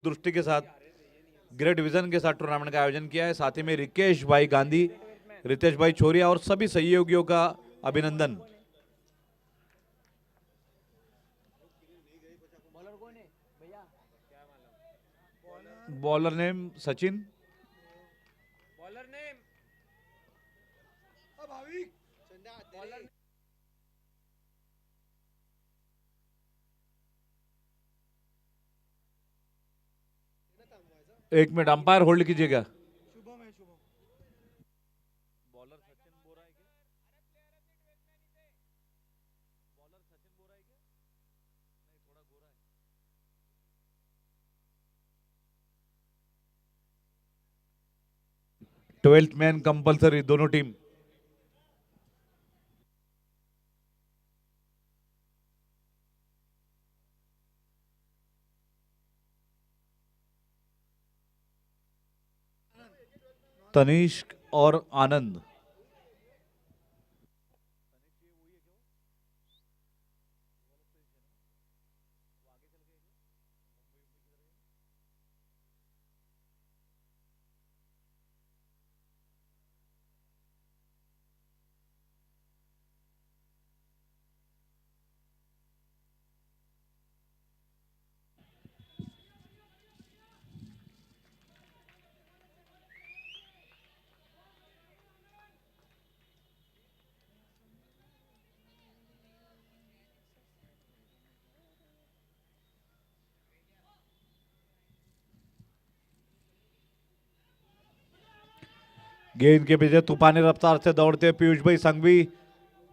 दृष्टि के साथ ग्रेट विजन के साथ टूर्नामेंट का आयोजन किया है। साथ ही में रिकेश भाई गांधी, रितेश भाई छोरिया और सभी सहयोगियों का अभिनंदन। Bowler name Sachin, bowler name एक मिनट अंपायर होल्ड कीजिएगा। बॉलर सचिन बोरा है क्या? बॉलर सचिन बोरा है क्या? नहीं, थोड़ा गोरा है। 12th मैन कंपलसरी दोनों टीम। तनिष्क और आनंद। गेंद के पीछे तूफानी रफ्तार से दौड़ते पीयूष भाई संघवी,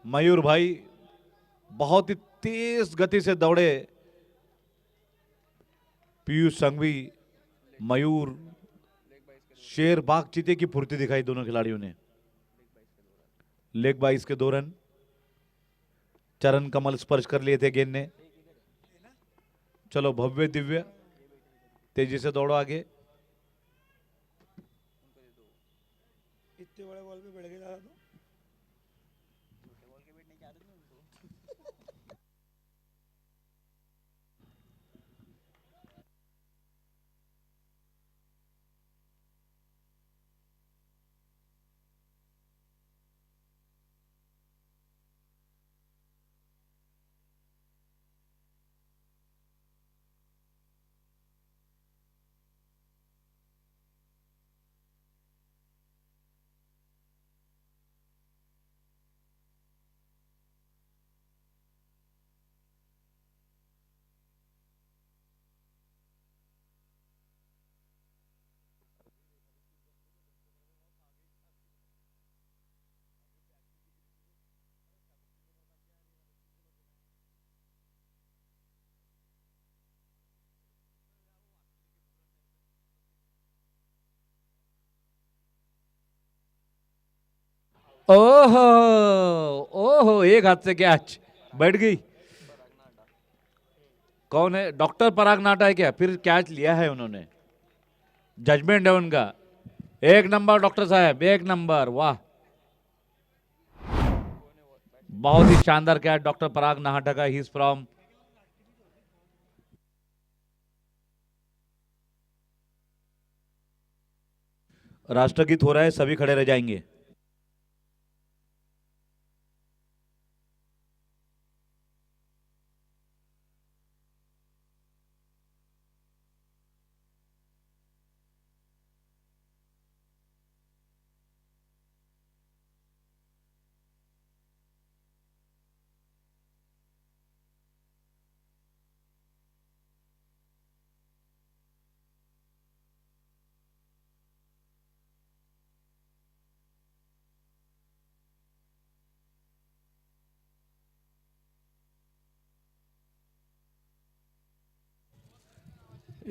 मयूर भाई बहुत ही तेज गति से दौड़े। पीयूष संघवी, मयूर, शेर बाघ चीते की फुर्ती दिखाई दोनों खिलाड़ियों ने। लेग 22 के 2 रन। चरण कमल स्पर्श कर लिए थे गेंद ने। चलो भव्य दिव्य, तेजी से दौड़ो आगे। इतने बड़े बॉल पे बैठ के जा रहा था। ओहो ओहो, एक हाथ से कैच बैठ गई। कौन है? डॉक्टर पराग नाटा है क्या? फिर कैच लिया है उन्होंने, जजमेंट है उनका। एक नंबर डॉक्टर साहब, एक नंबर, वाह। बहुत ही शानदार कैच डॉक्टर पराग नाटा का। ही इज फ्रॉम राष्ट्रगीत हो रहा है, सभी खड़े रह जाएंगे।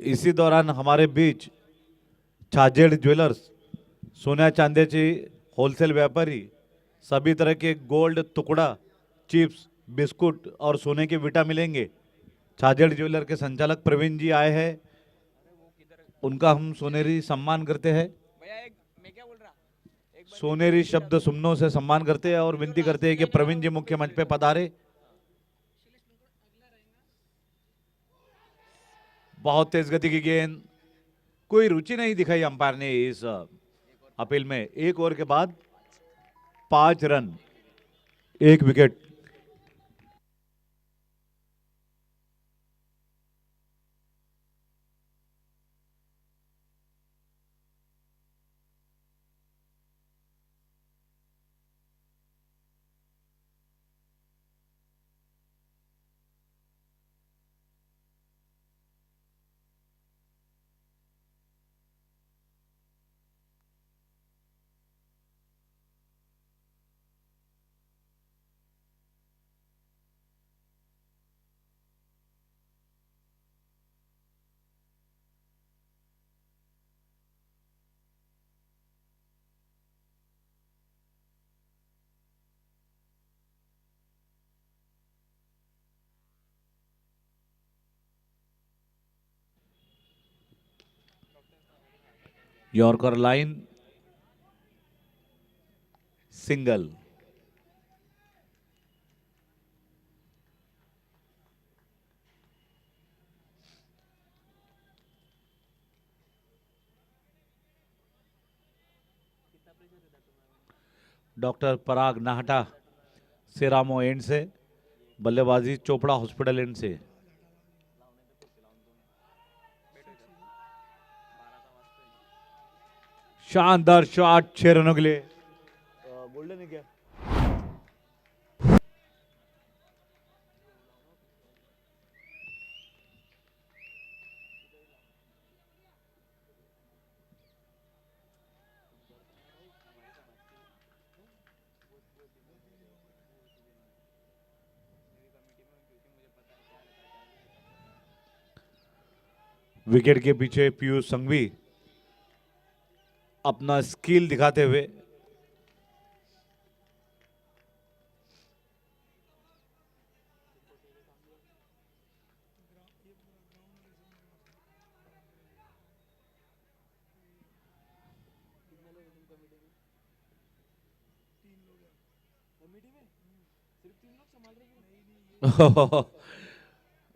इसी दौरान हमारे बीच छाजेड ज्वेलर्स, सोन्या चांदीचे होलसेल व्यापारी, सभी तरह के गोल्ड टुकड़ा, चिप्स, बिस्कुट और सोने के विटा मिलेंगे। छाजेड ज्वेलर के संचालक प्रवीण जी आए हैं, उनका हम सोनेरी सम्मान करते हैं। भैया एक मैं क्या बोल रहा सोनेरी शब्द सुमनों से सम्मान करते हैं और विनती करते हैं कि प्रवीण जी मुख्य मंच पे पधारे। बहुत तेज गति की गेंद, कोई रुचि नहीं दिखाई अंपायर ने इस अपील में। एक ओवर के बाद 5 run, 1 wicket. Yorker line, single. Doctor Parag Nahta, सेरामो एंड से। बल्लेबाजी चोपड़ा हॉस्पिटल एंड से। शानदार शॉट 6 रनों के लिए। गोल्डन है क्या? विकेट के पीछे पीयूष संघवी अपना स्किल दिखाते हुए।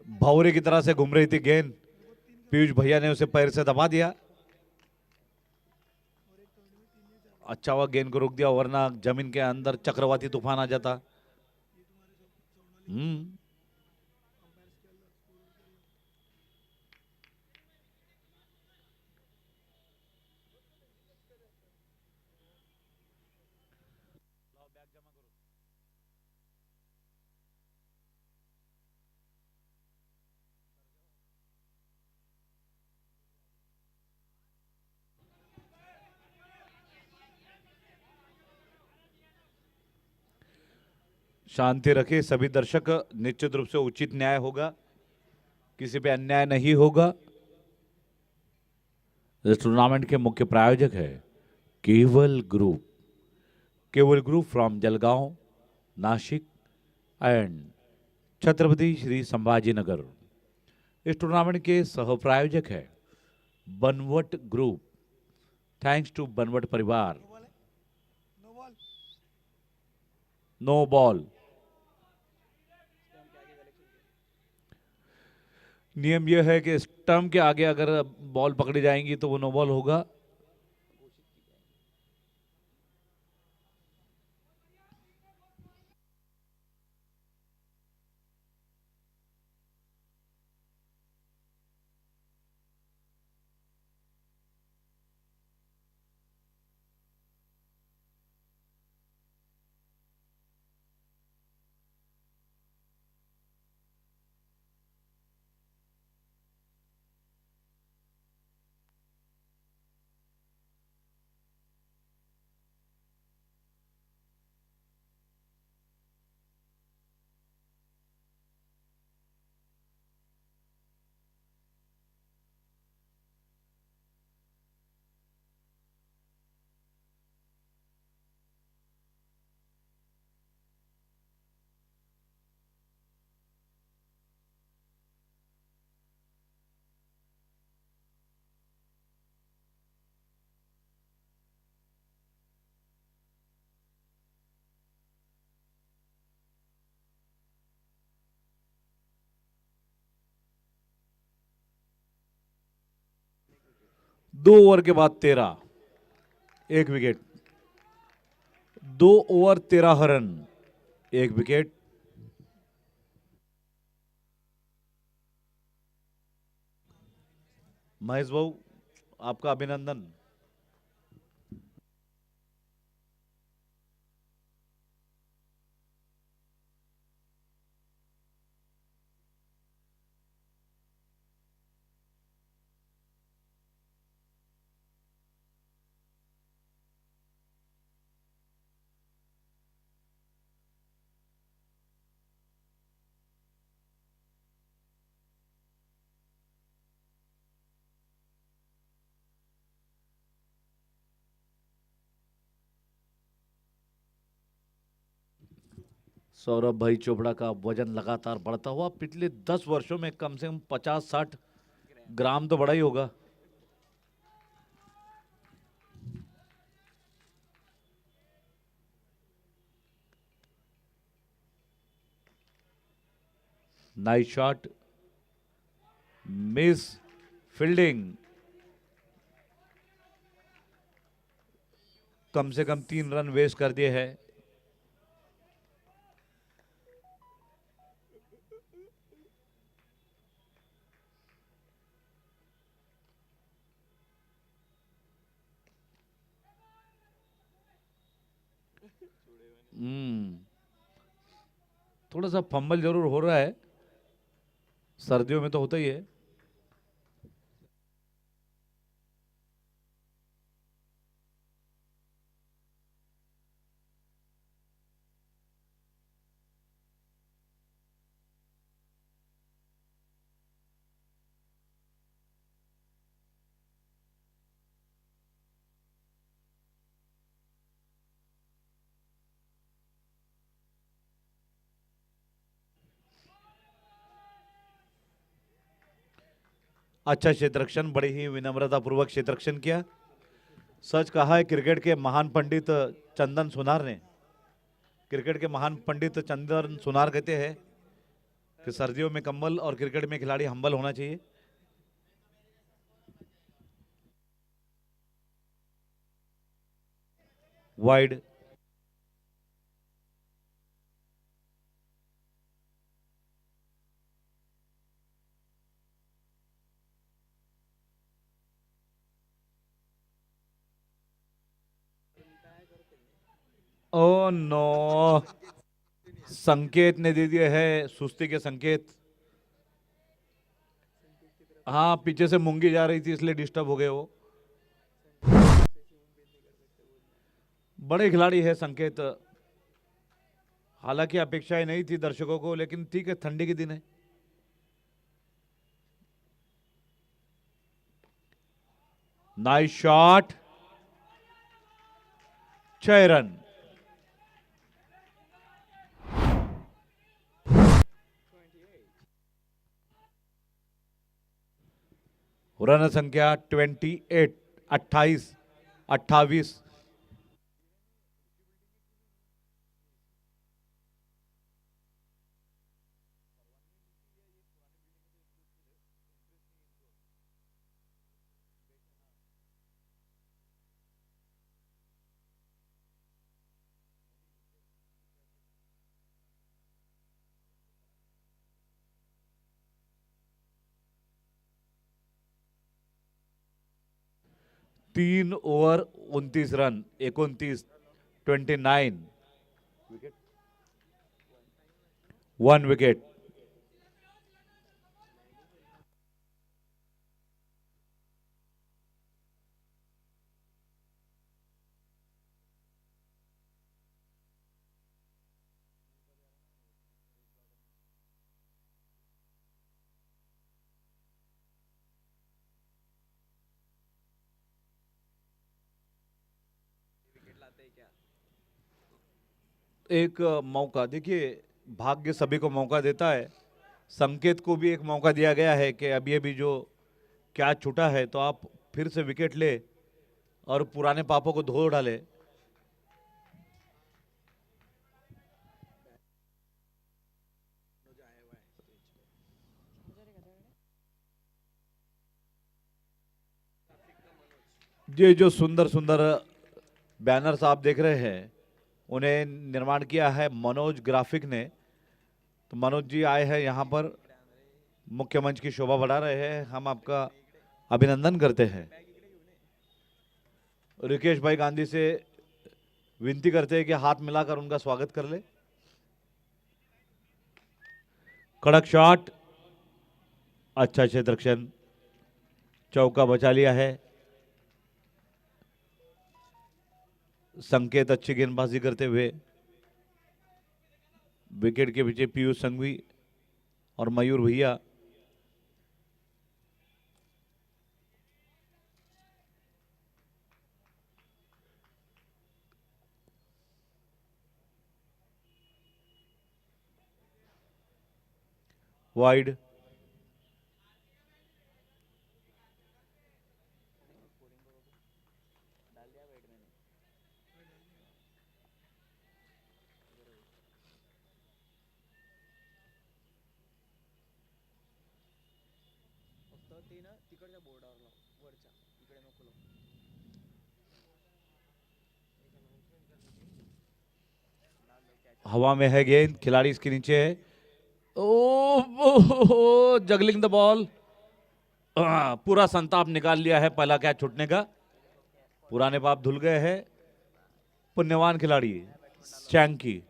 भौरे की तरह से घूम रही थी गेंद, पीयूष भैया ने उसे पैर से दबा दिया। अच्छा हुआ गेंद को रोक दिया, वरना जमीन के अंदर चक्रवाती तूफान आ जाता। शांति रखे सभी दर्शक, निश्चित रूप से उचित न्याय होगा, किसी पे अन्याय नहीं होगा। इस टूर्नामेंट के मुख्य प्रायोजक है Keval group. Keval group from Jalgaon, Nashik and Chhatrapati Shri Sambhajinagar. इस टूर्नामेंट के सह प्रायोजक है Banwat group. Thanks to Banwat परिवार। No ball. No ball. नियम यह है कि स्टंप के आगे अगर बॉल पकड़ी जाएंगी तो वो नो बॉल होगा। 2 ओवर के बाद 13, 1 wicket. 2 over 13 run, 1 wicket. Mahesh भाऊ, आपका अभिनंदन। सौरभ भाई चोपड़ा का वजन लगातार बढ़ता हुआ, पिछले 10 वर्षों में कम से कम 50-60 ग्राम तो बढ़ा ही होगा। Nice shot, miss fielding. कम से कम 3 रन वेस्ट कर दिए हैं। थोड़ा सा फंबल जरूर हो रहा है, सर्दियों में तो होता ही है। अच्छा क्षेत्ररक्षण, बड़ी ही विनम्रता पूर्वक क्षेत्ररक्षण किया। सच कहा है क्रिकेट के महान पंडित चंदन सुनार ने। क्रिकेट के महान पंडित चंदन सुनार कहते हैं कि सर्दियों में कंबल और क्रिकेट में खिलाड़ी हम्बल होना चाहिए। वाइड, ओ नो, संकेत ने दे दिए है सुस्ती के संकेत। हाँ, पीछे से मूंगी जा रही थी इसलिए डिस्टर्ब हो गए वो। बड़े खिलाड़ी है संकेत, हालांकि अपेक्षाएं नहीं थी दर्शकों को, लेकिन ठीक है, ठंडी के दिन है। Nice shot, 6 run. रन संख्या 28, 28, 28। तीन ओवर 29 रन, 29, 29, 1 विकेट। एक मौका, देखिए भाग्य सभी को मौका देता है। संकेत को भी एक मौका दिया गया है कि अभी अभी जो कैच छूटा है तो आप फिर से विकेट ले और पुराने पापों को धो डाले। ये जो सुंदर सुंदर बैनर्स आप देख रहे हैं, उन्हें निर्माण किया है मनोज ग्राफिक ने। तो मनोज जी आए हैं यहाँ पर, मुख्य मंच की शोभा बढ़ा रहे हैं। हम आपका अभिनंदन करते हैं। रिकेश भाई गांधी से विनती करते हैं कि हाथ मिलाकर उनका स्वागत कर ले। कड़क शॉट, अच्छा क्षेत्ररक्षण, चौका बचा लिया है। संकेत अच्छी गेंदबाजी करते हुए विकेट के पीछे पीयूष संघवी और मयूर भैया। वाइड, तिकडच्या बोर्डावर लाव वरच्या इकडे नको लावू. हवा में है गेंद, खिलाड़ी इसके नीचे है। ओ जगलिंग द बॉल, पूरा संताप निकाल लिया है पहला कैच छूटने का। पुराने पाप धुल गए हैं। पुण्यवान खिलाड़ी चैंकी।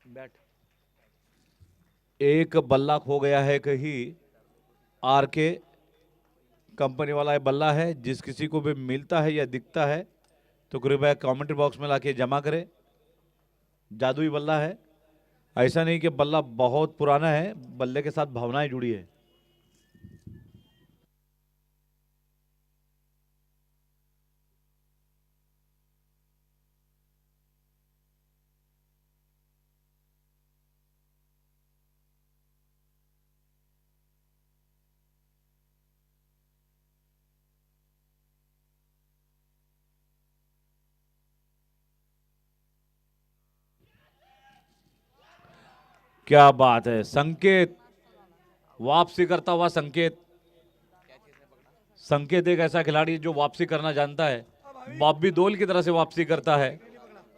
बैट, एक बल्ला खो गया है कहीं। आर के कंपनी वाला ये बल्ला है। जिस किसी को भी मिलता है या दिखता है तो कृपया कमेंट बॉक्स में लाके जमा करें। जादुई बल्ला है, ऐसा नहीं कि बल्ला बहुत पुराना है, बल्ले के साथ भावनाएं जुड़ी है। क्या बात है, संकेत वापसी करता हुआ। संकेत, संकेत एक ऐसा खिलाड़ी जो वापसी करना जानता है। बॉबी दोल की तरह से वापसी करता है,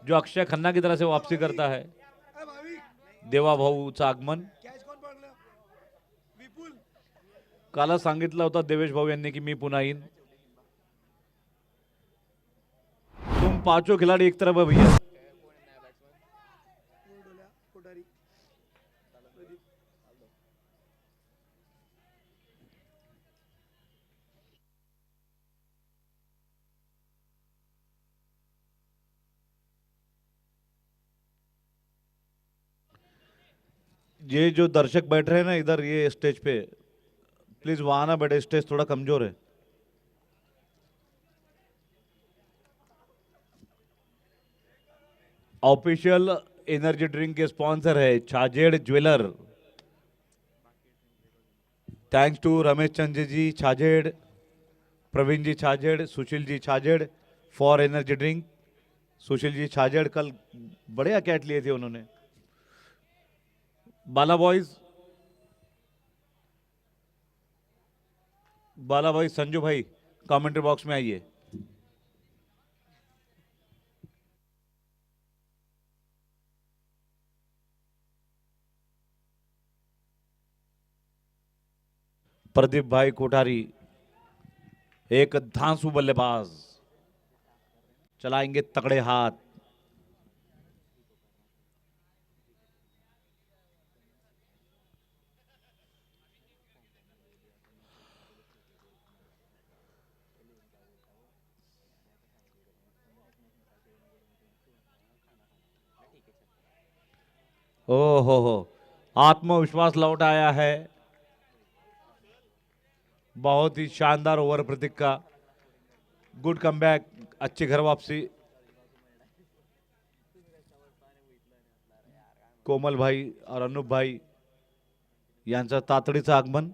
जो अक्षय खन्ना की तरह से वापसी करता है। देवा भाऊचं आगमन. कॅच कोण पडलं विपुल कालच सांगितलं होतं देवेश भाऊ यांनी की मी पुन्हा येईन. तुम पांचों खिलाड़ी एक तरफ है भैया. डोल्या कोठारी ये जो दर्शक बैठ रहे हैं ना इधर ये स्टेज पे, प्लीज वहां ना बैठे, स्टेज थोड़ा कमजोर है. ऑफिशियल एनर्जी ड्रिंक के स्पॉन्सर है Chhajed jeweller. Thanks to Ramesh Chandra ji Chhajed, Praveen ji Chhajed, Sushil ji Chhajed for energy drink. Sushil ji Chhajed कल बढ़िया कैट लिए थे उन्होंने. बाला बॉयज, बाला भाई, संजू भाई कमेंट्री बॉक्स में आइए. प्रदीप भाई कोठारी एक धांसू बल्लेबाज, चलाएंगे तगड़े हाथ. ओ हो, आत्मविश्वास लौट आया है. बहुत ही शानदार ओवर प्रतीक का. गुड कमबैक, अच्छी घर वापसी. कोमल भाई और अनुप भाई यांचं तातडीचं आगमन.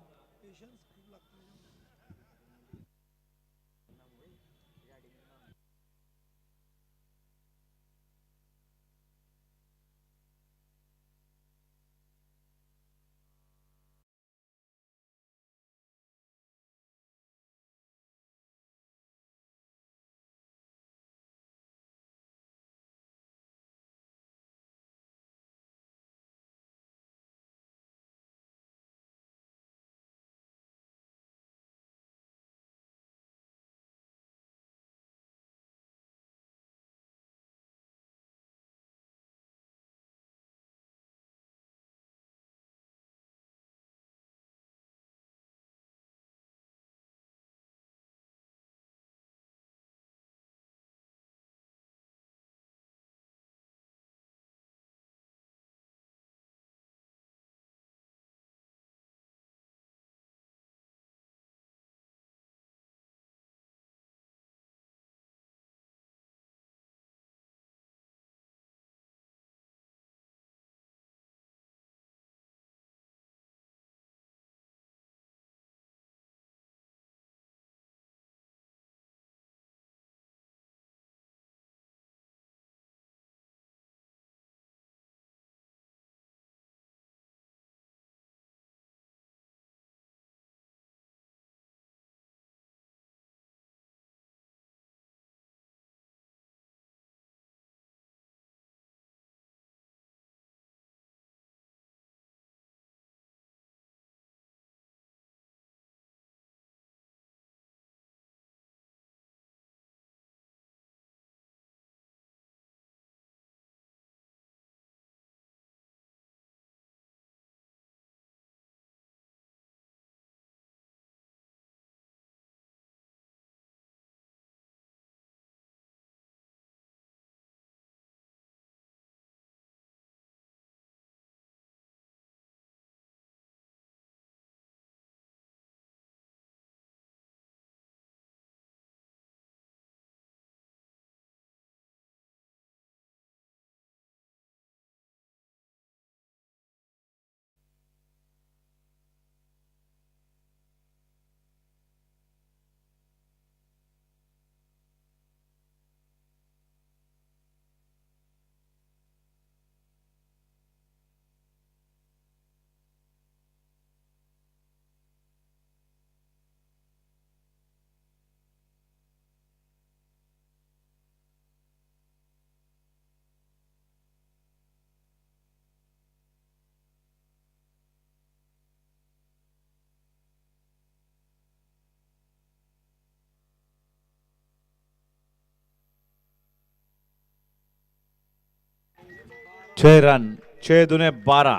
6 रन, 6 दूने 12।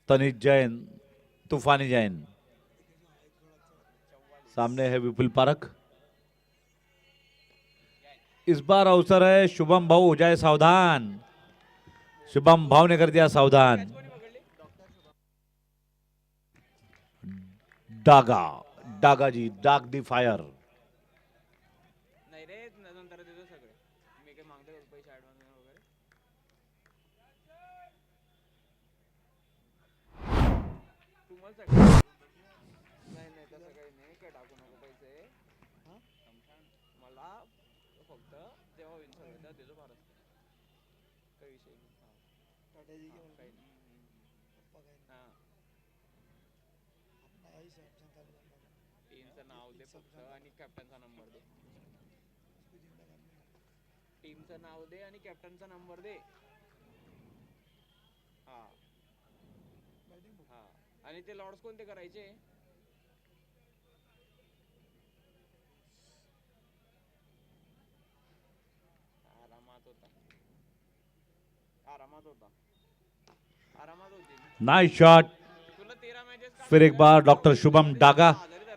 तनिष जैन, तूफानी जैन, सामने है विपुल पारक। इस बार अवसर है शुभम भाऊ हो जाए सावधान। शुभम भाव ने कर दिया सावधान। डागा, डागा जी, डाग दी फायर। नाही रे नंतर देतो सगळे. मी काय मागतो का पैसे ऍडव्हान्स वगैरे. तुम्हाला सगळं नाही नाही तसं काही नाही काय टाकू नको पैसे. हा मला फक्त जेव्हा होईल सगळं तेव्हा देतो फारच. काही विषय नाही. टाटा जी के काही नाही. पप्पा काय हा अपना आई सैमसंग का नंबर टीमचं नाव दे फक्त आणि कॅप्टनचा नंबर दे. उसको जिंदा करने टीमचं नाव दे आणि कॅप्टनचा नंबर दे. हा बैटिंग बुक हा आणि ते लॉर्ड्स कोणते करायचे. आरामात होता. आरामात होता. आरामात होती. Nice shot. तुला 13 मॅचेस फिर एक बार डॉक्टर शुभम डागा,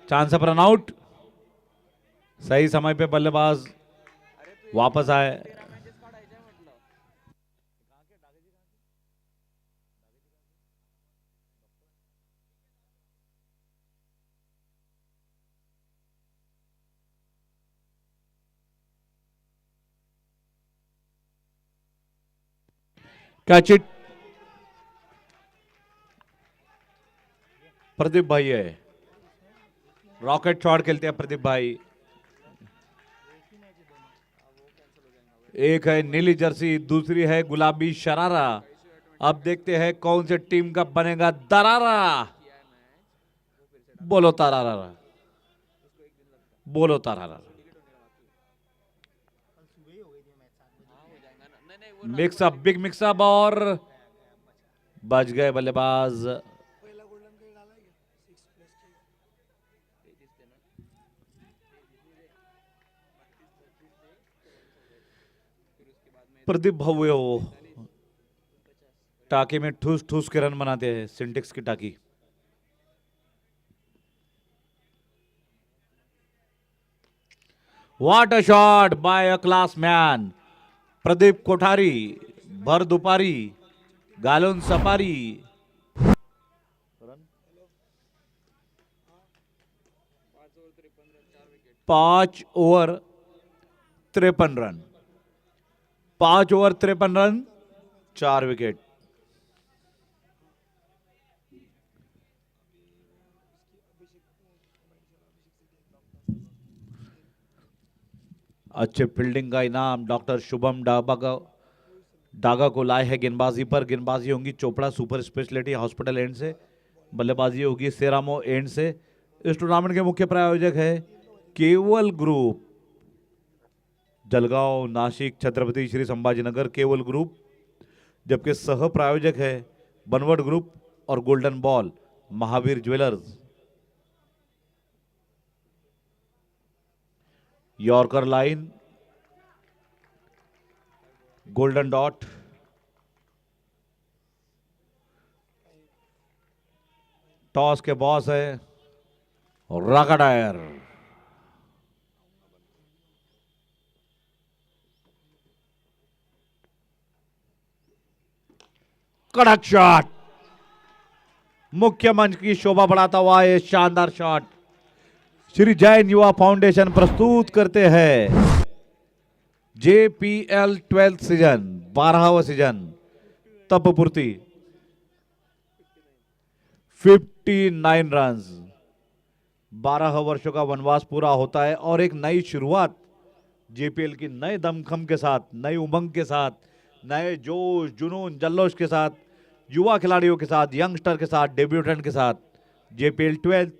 चांस पर रन आउट। सही समय पे बल्लेबाज अरे तू वापस आए। 13 मॅचेस काढायचे म्हटलं. Catch it. प्रदीप भाई है, रॉकेट शॉट खेलते हैं प्रदीप भाई। एक है नीली जर्सी, दूसरी है गुलाबी शरारा। अब देखते हैं कौन से टीम का बनेगा दरारा। बोलो तारारा, बोलो तारारा। नहीं नहीं वो मिक्सअप, बिग मिक्सअप और बच गए बल्लेबाज। पहिला गोल्डन कार्ड डाला है क्या 6 प्लस के ते दिसते ना. फिर उसके बाद में प्रदीप भाऊ है वो, टाकी में ठूस ठूस के रन बनाते हैं, सिंटेक्स की टाकी। What a shot by a class man. Pradeep Kothari, भर दुपारी, गालून safari. 5 over 53 run. 5 over 53 run, 4 wicket. अच्छे फील्डिंग का इनाम डॉक्टर शुभम डागा को लाए है गेंदबाजी पर। गेंदबाजी होंगी Chopra super speciality hospital and से, बल्लेबाजी होगी सेरामो एंड से। इस टूर्नामेंट के मुख्य प्रायोजक है केवल ग्रुप, जलगांव, नासिक, छत्रपति श्री संभाजीनगर केवल ग्रुप। जबकि सह प्रायोजक है बनवट ग्रुप और golden ball Mahavir jewellers. Yorker line, golden dot, toss के बॉस है रागाडायर। कड़क शॉट, मुख्य मंच की शोभा बढ़ाता हुआ ये शानदार शॉट श्री जैन युवा फाउंडेशन प्रस्तुत करते हैं। JPL 12th सीजन, 12वां सीजन, तपपूर्ति 59 रन्स। 12 वर्षों का वनवास पूरा होता है और एक नई शुरुआत JPL की नए दमखम के साथ, नई उमंग के साथ, नए जोश जुनून जल्लोश के साथ, युवा खिलाड़ियों के साथ, यंगस्टर के साथ, डेब्यूटेंट के साथ JPL 12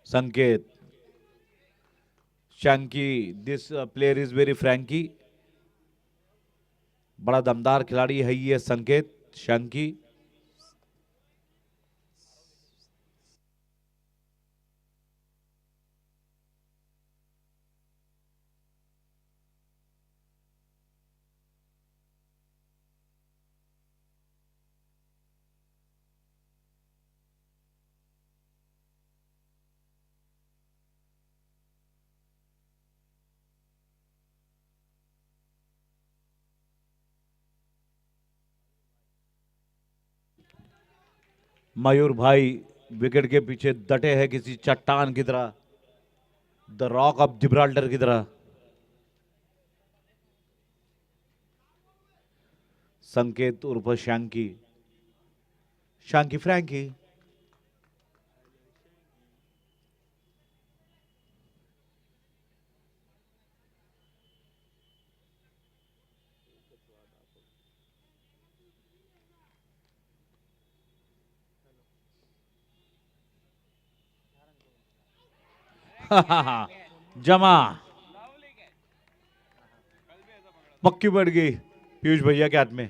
संकेत Shanky, this player is very franky. बड़ा दमदार खिलाड़ी है ये संकेत शंकी। मयूर भाई विकेट के पीछे डटे हैं किसी चट्टान की तरह, द रॉक ऑफ जिब्राल्टर की तरह। संकेत उर्फ शंकी, शंकी फ्रैंकी। जमा पक्की बढ़ गई पीयूष भैया के हाथ में।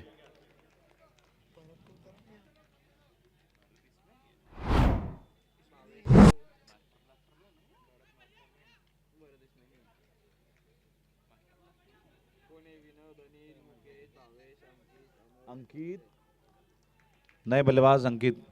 अंकित, नए बल्लेबाज अंकित।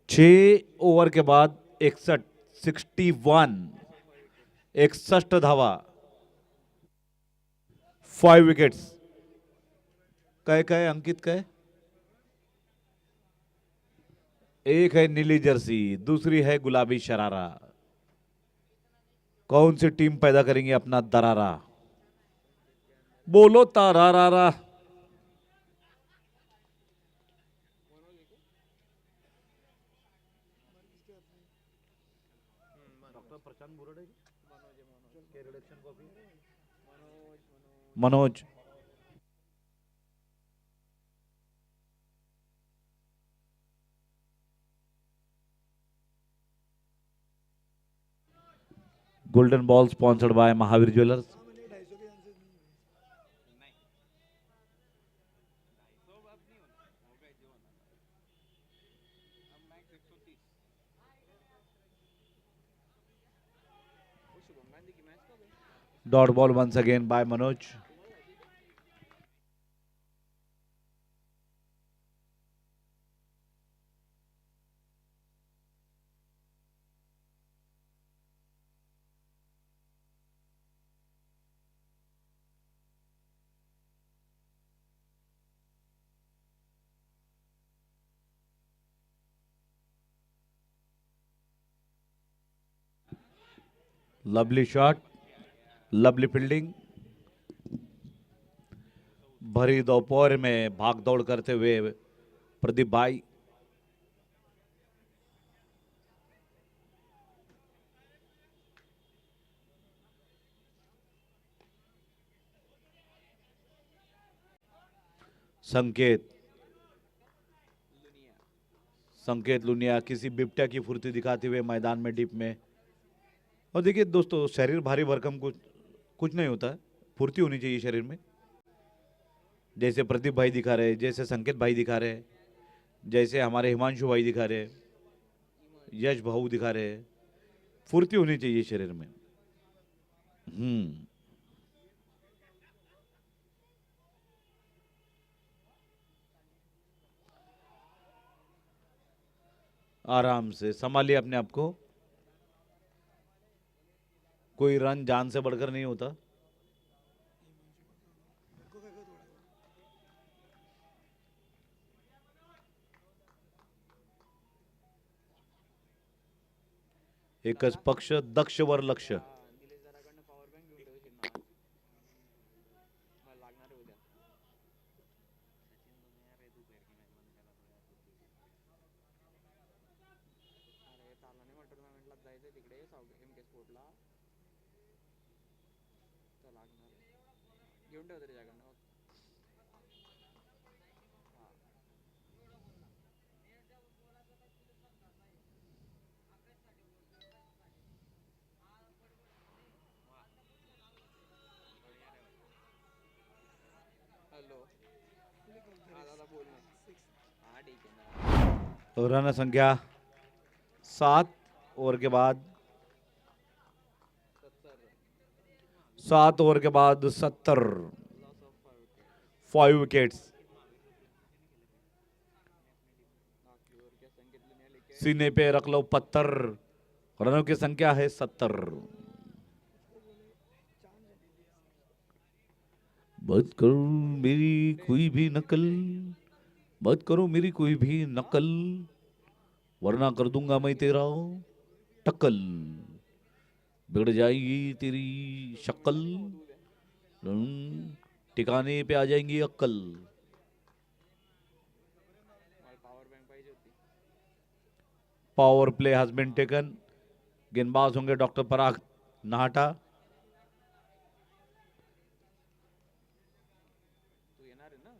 छह ओवर के बाद 61, 61, 61 धावा, 5 विकेट्स। कहे अंकित कहे, एक है नीली जर्सी, दूसरी है गुलाबी शरारा। कौन सी टीम पैदा करेंगे अपना दरारा? बोलो तारारा। Manoj, golden ball sponsored by Mahavir jewellers. सामान्य 250 के आंसर नहीं है। Dot ball once again by Manoj. Lovely shot, lovely fielding. भरी दोपहर में भाग दौड़ करते हुए प्रदीप भाई। संकेत, संकेत लुनिया किसी बिबट्या की फुर्ती दिखाते हुए मैदान में डीप में। और देखिए दोस्तों, शरीर भारी भरकम कुछ कुछ नहीं होता है, फुर्ती होनी चाहिए शरीर में। जैसे प्रदीप भाई दिखा रहे हैं, जैसे संकेत भाई दिखा रहे हैं, जैसे हमारे हिमांशु भाई दिखा रहे हैं, यश भाऊ दिखा रहे हैं, फुर्ती होनी चाहिए शरीर में। आराम से संभालिए अपने आप को। कोई रन जान से बढ़कर नहीं होता। एकच पक्ष दक्षवर लक्ष. निलेश दादाकडनं पॉवर बँक घेऊन ठेवशील ना मला लागणार आहे उद्या अरे तालाने टुर्नामेंटला जायचं तिकडे एम के स्पोर्टला तर लागणार आहे घेऊन ठेव तरी त्याच्याकडनं हॅलो हा दादा बोल ना हा ठीक आहे ना रन संख्या 7 ओवर के बाद 7 ओवर के बाद 70. Loss of 5 wickets. ओव्हर क्या संकेतले नाही लिखे सीने पे रख लो पत्थर. रनों की संख्या है 70. मत करो मेरी कोई भी नकल, मत करो मेरी कोई भी नकल, वरना कर दूंगा मैं तेरा टक्कल. बिगड़ जाएगी तेरी शक्ल, ठिकाने पे आ जाएंगी अक्कल. मला पॉवर बँक पाहिजे होती power play has been taken. गेंदबाज होंगे डॉक्टर पराग नाहटा. तू येणार आहे ना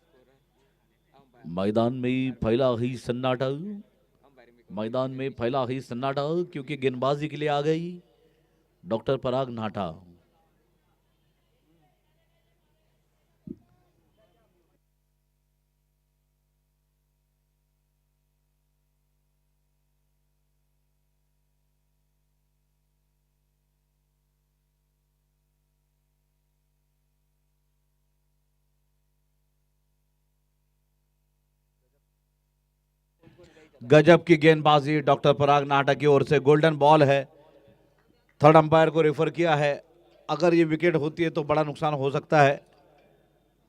स्कोर आहे अंपायर मैदान में फैला ही सन्नाटा. अंपायर मी मैदान में फैला ही सन्नाटा क्योंकि गेंदबाजी के लिए आ गई डॉक्टर पराग नाटा. गजब की गेंदबाजी डॉक्टर पराग नाटा की ओर से. गोल्डन बॉल है. थर्ड अंपायर को रेफर किया है. अगर ये विकेट होती है तो बड़ा नुकसान हो सकता है,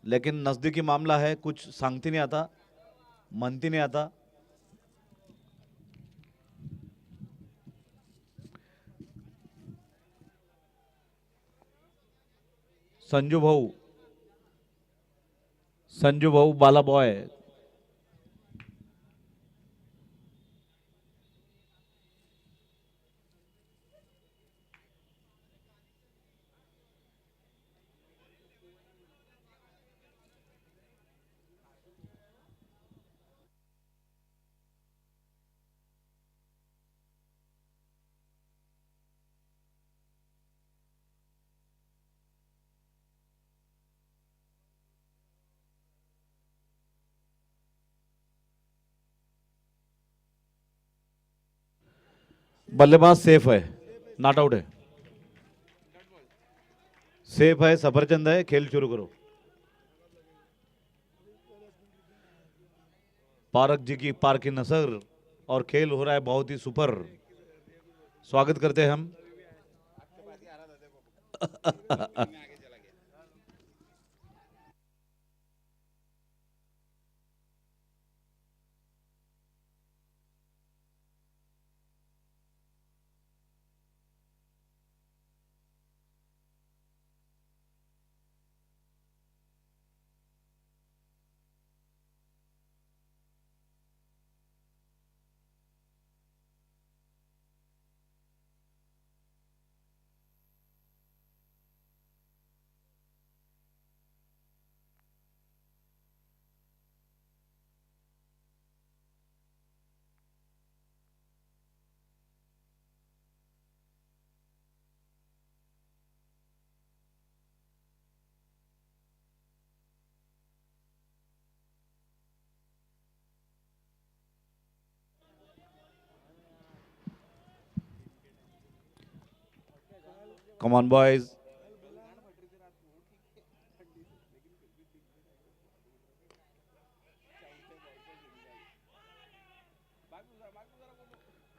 लेकिन नजदीकी मामला है, कुछ सांगती नहीं आता, मनती नहीं आता. संजू भाऊ बाला बॉय. बल्लेबाज सेफ है, नॉट आउट है. सेफ है, सफरचंद है. खेल शुरू करो. पारक जी की पार्क नसर और खेल हो रहा है बहुत ही सुपर. स्वागत करते हैं हम. Come on, boys.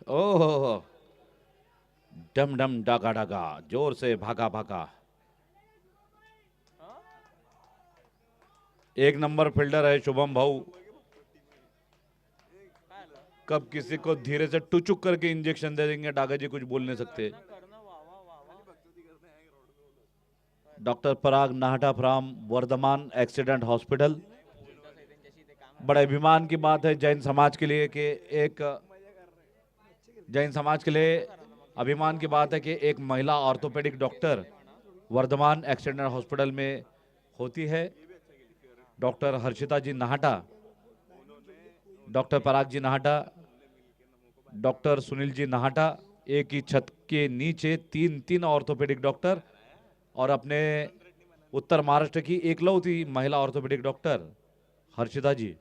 ओह, डम डम डागा डागा, जोर से भागा भागा. एक नंबर फील्डर है शुभम भाऊ. काय आलं कब किसी को धीरे से टुचुक करके इंजेक्शन दे देंगे, डागा जी कुछ बोल नहीं सकते। करना वाह वाह वाह वाह। Doctor Parag Nahata from Vardhaman accident hospital. उलटा सही त्यांच्याशी ते काम बड़े अभिमान की बात है जैन समाज के लिए कि एक जैन समाज के लिए अभिमान की बात है कि एक महिला orthopaedic doctor Vardhaman accident hospital में होती है। Doctor Harshita ji Nahata, doctor Parag ji Nahata, doctor Sunil ji Nahata, एक ही छत के नीचे तीन तीन ऑर्थोपेडिक डॉक्टर और अपने उत्तर महाराष्ट्र की एकलौती महिला orthopaedic doctor Harshita ji.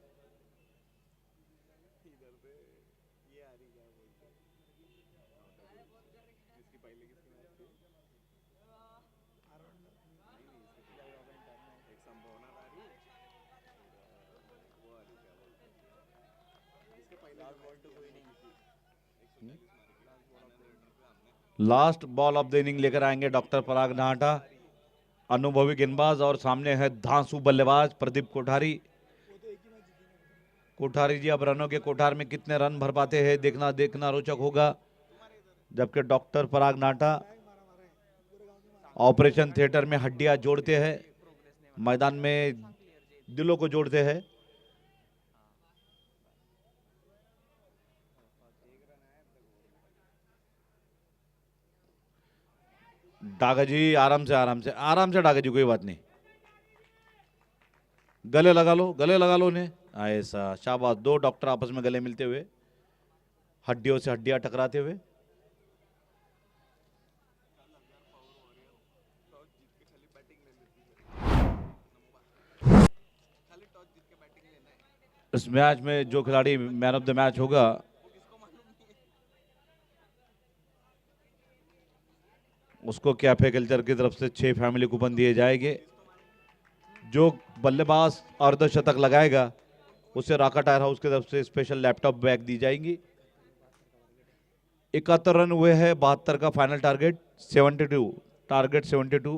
Last ball of the inning लेकर आएंगे डॉक्टर पराग नाहटा, अनुभवी गेंदबाज, और सामने है धांसू बल्लेबाज प्रदीप कोठारी। कोठारी जी अब रनों के कोठार में कितने रन भर पाते हैं देखना देखना रोचक होगा। जबकि doctor Parag Nahata operation theatre में हड्डियां जोड़ते हैं, मैदान में दिलों को जोड़ते हैं। डागा जी आराम से आराम से आराम से, डागा जी कोई बात नहीं, गले लगा लो, गले लगा लो उन्हें, ऐसा, शाबाश। दो डॉक्टर आपस में गले मिलते हुए, हड्डियों से हड्डियां टकराते हुए। इस मैच में जो खिलाड़ी मैन ऑफ द मैच होगा उसको कैफे कल्चर की तरफ से 6 फैमिली कूपन दिए जाएंगे। जो बल्लेबाज अर्धशतक लगाएगा उसे राका टायर हाउस की तरफ से स्पेशल लैपटॉप बैग दी जाएंगी। 71 रन हुए हैं, 72 का फाइनल टारगेट, 72 टारगेट 72।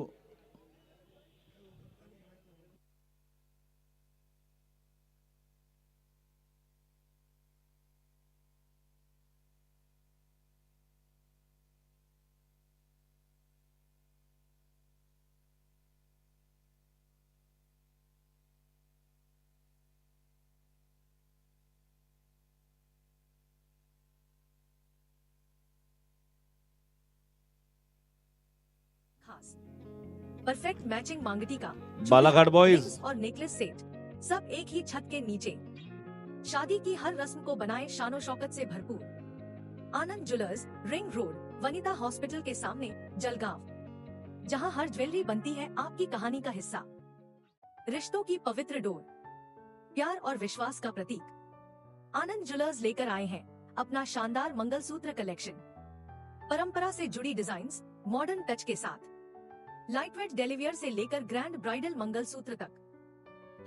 खास परफेक्ट मैचिंग मांगटी का बालाघाट बॉयज रिंग्स और नेकलेस सेट सब एक ही छत के नीचे। शादी की हर रस्म को बनाए शानो शौकत से भरपूर। Anand jewellers, ring road, Vanita hospital के सामने, जलगांव, जहां हर ज्वेलरी बनती है आपकी कहानी का हिस्सा। रिश्तों की पवित्र डोर, प्यार और विश्वास का प्रतीक। आनंद ज्वेलर्स लेकर आए हैं अपना शानदार मंगलसूत्र कलेक्शन। परंपरा से जुड़ी डिजाइन्स मॉडर्न टच के साथ। लाइटवेट डेलिवियर से लेकर ग्रैंड ब्राइडल मंगलसूत्र तक,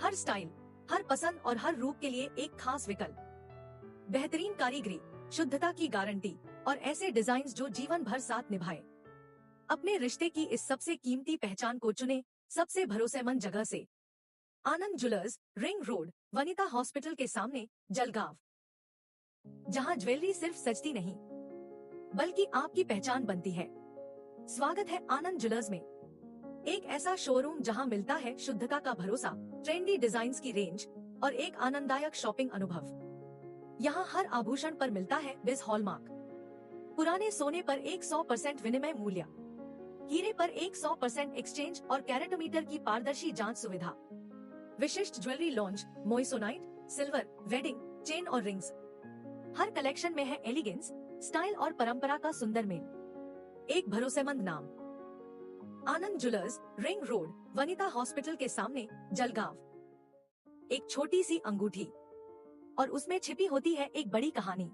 हर स्टाइल, हर पसंद और हर रूप के लिए एक खास विकल्प। बेहतरीन कारीगरी, शुद्धता की गारंटी और ऐसे डिजाइन्स जो जीवन भर साथ निभाए। अपने रिश्ते की इस सबसे कीमती पहचान को चुने सबसे भरोसेमंद जगह से। Anand jewellers, ring road, Vanita hospital के सामने, जलगांव, जहां ज्वेलरी सिर्फ सजती नहीं बल्कि आपकी पहचान बनती है। स्वागत है आनंद ज्वेलर्स में, एक ऐसा शोरूम जहां मिलता है शुद्धता का भरोसा, ट्रेंडी डिजाइन्स की रेंज और एक आनंददायक शॉपिंग अनुभव। यहाँ हर आभूषण पर मिलता है बिज हॉलमार्क। पुराने सोने पर 100% विनिमय मूल्य, हीरे पर 100% एक्सचेंज और कैरेटोमीटर की पारदर्शी जांच सुविधा। विशिष्ट jewellery launch, moissanite, silver, wedding, chain और रिंग्स। हर कलेक्शन में है एलिगेंस, स्टाइल और परंपरा का सुंदर मेल। एक भरोसेमंद नाम, Anand jewellers, ring road, Vanita hospital के सामने, जलगांव। एक छोटी सी अंगूठी और उसमें छिपी होती है एक बड़ी कहानी,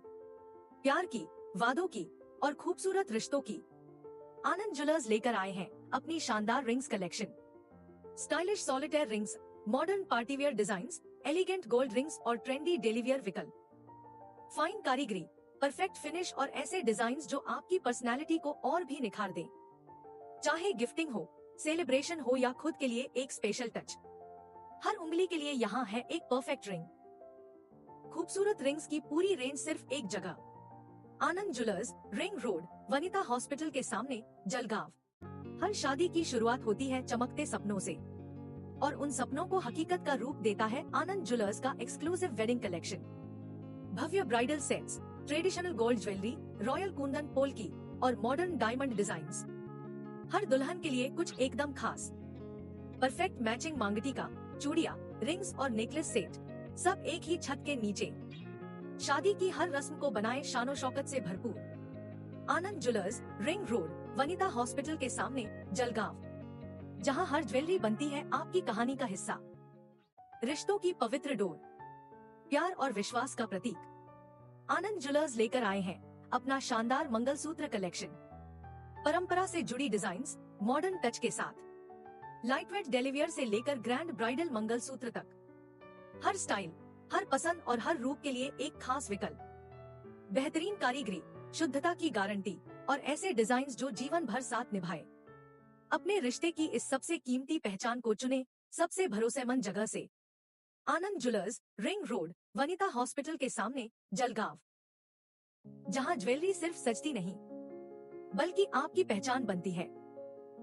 प्यार की, वादों की और खूबसूरत रिश्तों की। आनंद ज्वेलर्स लेकर आए हैं अपनी शानदार rings collection. Stylish solitaire rings, modern partywear designs, elegant gold rings और ट्रेंडी डेलीवियर विकल्प। फाइन कारीगरी, परफेक्ट फिनिश और ऐसे डिजाइन्स जो आपकी पर्सनैलिटी को और भी निखार दें। चाहे गिफ्टिंग हो, सेलिब्रेशन हो या खुद के लिए एक स्पेशल टच, हर उंगली के लिए यहाँ है एक परफेक्ट रिंग। खूबसूरत रिंग्स की पूरी रेंज सिर्फ एक जगह। Anand jewellers, ring road, Vanita hospital के सामने, जलगांव। हर शादी की शुरुआत होती है चमकते सपनों से, और उन सपनों को हकीकत का रूप देता है आनंद ज्वेलर्स का एक्सक्लूसिव वेडिंग कलेक्शन। भव्य bridal sets, traditional gold jewellery, royal kundan polki और मॉडर्न डायमंड डिजाइन्स। हर दुल्हन के लिए कुछ एकदम खास। परफेक्ट मैचिंग मांगटिका, चूड़िया, रिंग्स और नेकलेस सेट, सब एक ही छत के नीचे। शादी की हर रस्म को बनाए शानो शौकत से भरपूर। Anand jewellers, ring road, Vanita hospital के सामने, जलगांव। जहां हर ज्वेलरी बनती है आपकी कहानी का हिस्सा। रिश्तों की पवित्र डोर, प्यार और विश्वास का प्रतीक। आनंद ज्वेलर्स लेकर आए हैं अपना शानदार मंगलसूत्र कलेक्शन। परंपरा से जुड़ी डिजाइन्स, मॉडर्न टच के साथ। लाइटवेट डेलिवियर से लेकर ग्रैंड ब्राइडल मंगलसूत्र तक। हर स्टाइल, हर पसंद और हर रूप के लिए एक खास विकल्प। बेहतरीन कारीगरी, शुद्धता की गारंटी और ऐसे डिजाइन्स जो जीवन भर साथ निभाए। अपने रिश्ते की इस सबसे कीमती पहचान को चुने सबसे भरोसेमंद जगह से। Anand jewellers, ring road, Vanita hospital के सामने, जलगांव। जहां ज्वेलरी सिर्फ सजती नहीं, बल्कि आपकी पहचान बनती है।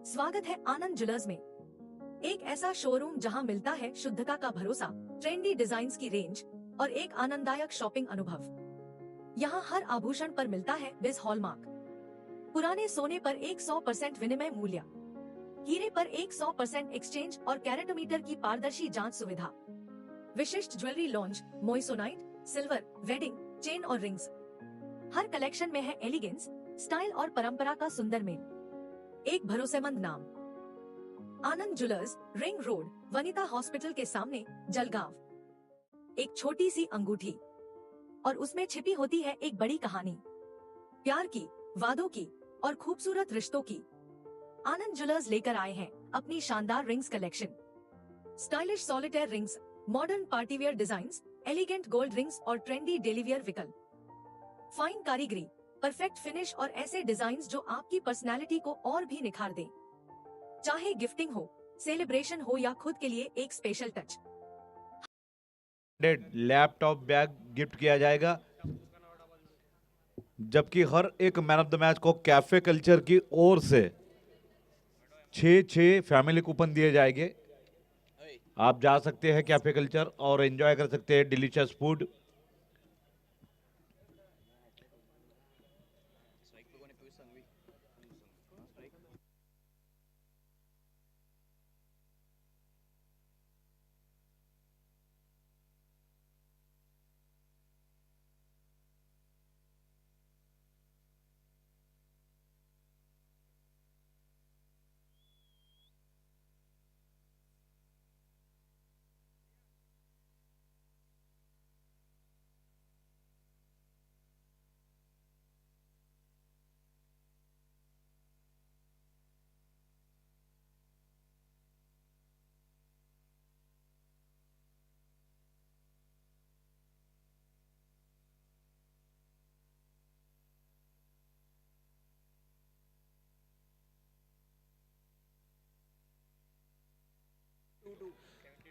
स्वागत है आनंद ज्वेलर्स में, एक ऐसा शोरूम जहां मिलता है शुद्धता का भरोसा, ट्रेंडी डिजाइन्स की रेंज और एक आनंददायक शॉपिंग अनुभव। यहां हर आभूषण पर मिलता है बिस हॉलमार्क। पुराने सोने पर 100% विनिमय मूल्य, हीरे पर 100% एक्सचेंज और कैरेटोमीटर की पारदर्शी जांच सुविधा। विशिष्ट jewellery launch, moissanite, silver, wedding, chain और रिंग्स। हर कलेक्शन में है एलिगेंस, स्टाइल और परंपरा का सुंदर मेल। एक भरोसेमंद नाम, Anand jewellers, ring road, Vanita hospital के सामने, जलगांव। एक छोटी सी अंगूठी और उसमें छिपी होती है एक बड़ी कहानी। प्यार की, वादों की और खूबसूरत रिश्तों की। आनंद ज्वेलर्स लेकर आए हैं अपनी शानदार rings collection. Stylish solitaire rings, modern partywear designs, elegant gold rings और ट्रेंडी डेलीवियर विकल्प। फाइन कारीगरी, परफेक्ट फिनिश और ऐसे डिजाइन्स जो आपकी पर्सनैलिटी को और भी निखार दें। चाहे गिफ्टिंग हो, सेलिब्रेशन हो या खुद के लिए एक special touch. Laptop bag gift किया जाएगा, जबकि हर एक मैन ऑफ द मैच को कैफे कल्चर की ओर से 6 फैमिली कूपन दिए जाएंगे। आप जा सकते हैं कैफे कल्चर और एंजॉय कर सकते हैं delicious food.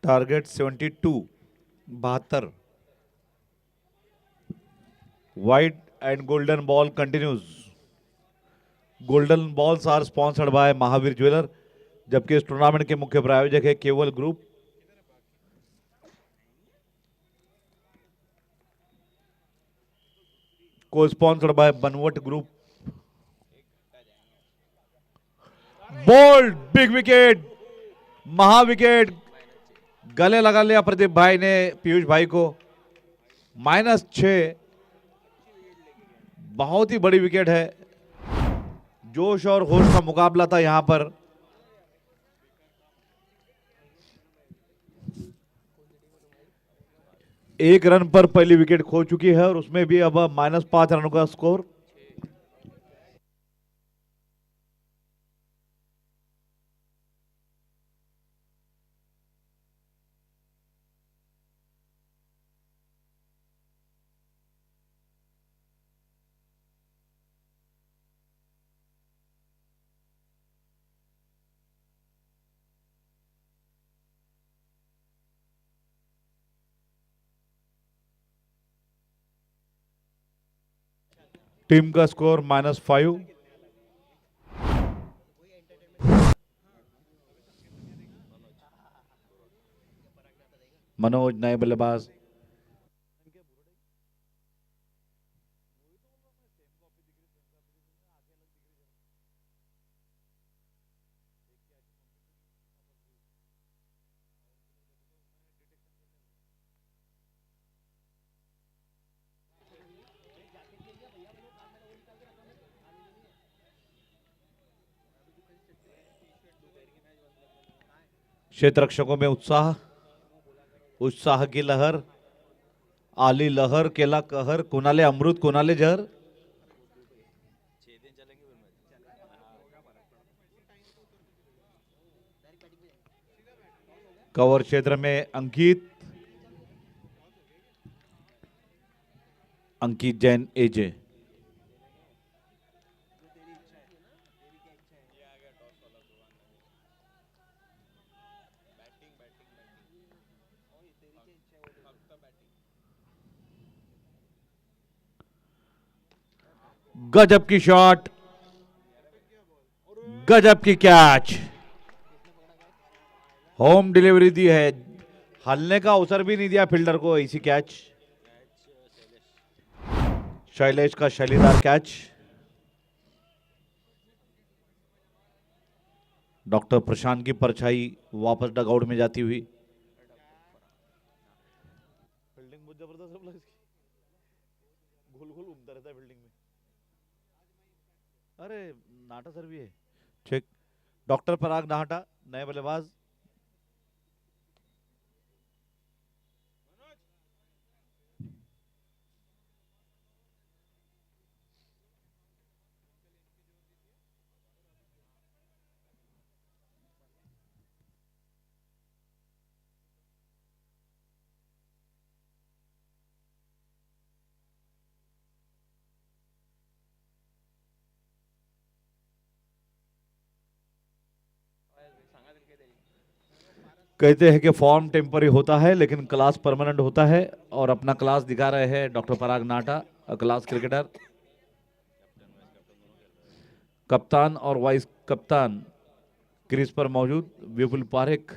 Target 72, 72. White and golden ball continues. Golden balls are sponsored by Mahavir jeweller, जबकि इस टूर्नामेंट के मुख्य प्रायोजक है केवल ग्रुप। को sponsored by Banwat group. Bold big wicket, महाविकेट, गले लगा लिया प्रदीप भाई ने पीयूष भाई को। -6, बहुत ही बड़ी विकेट है। जोश और होश का मुकाबला था यहां पर। एक रन पर पहली विकेट खो चुकी है और उसमें भी अब -5 रनों का स्कोर। टीम का स्कोर -5। मनोज नए बल्लेबाज। क्षेत्र रक्षकों में उत्साह, उत्साह की लहर, आली लहर, केला कहर, कुनाले अमृत, कुनाले जहर। कवर क्षेत्र में अंकित, अंकित जैन एजे। गजब की शॉट, गजब की कैच, होम डिलीवरी दी है, हलने का अवसर भी नहीं दिया फील्डर को। ऐसी कैच, शैलेश का शैलीदार कैच। डॉक्टर प्रशांत की परछाई वापस डगआउट में जाती हुई। फील्डिंग बहुत जबरदस्त है, गोल गोल घूमता रहता है फील्डिंग में। अरे नाटा सर भी है, ठीक। डॉक्टर पराग नाहटा नए बल्लेबाज। कहते हैं कि फॉर्म टेम्पररी होता है लेकिन क्लास परमानेंट होता है, और अपना क्लास दिखा रहे हैं डॉक्टर पराग नाटा, क्लास क्रिकेटर। कप्तान और वाइस कप्तान क्रीज पर मौजूद। विपुल पारेख,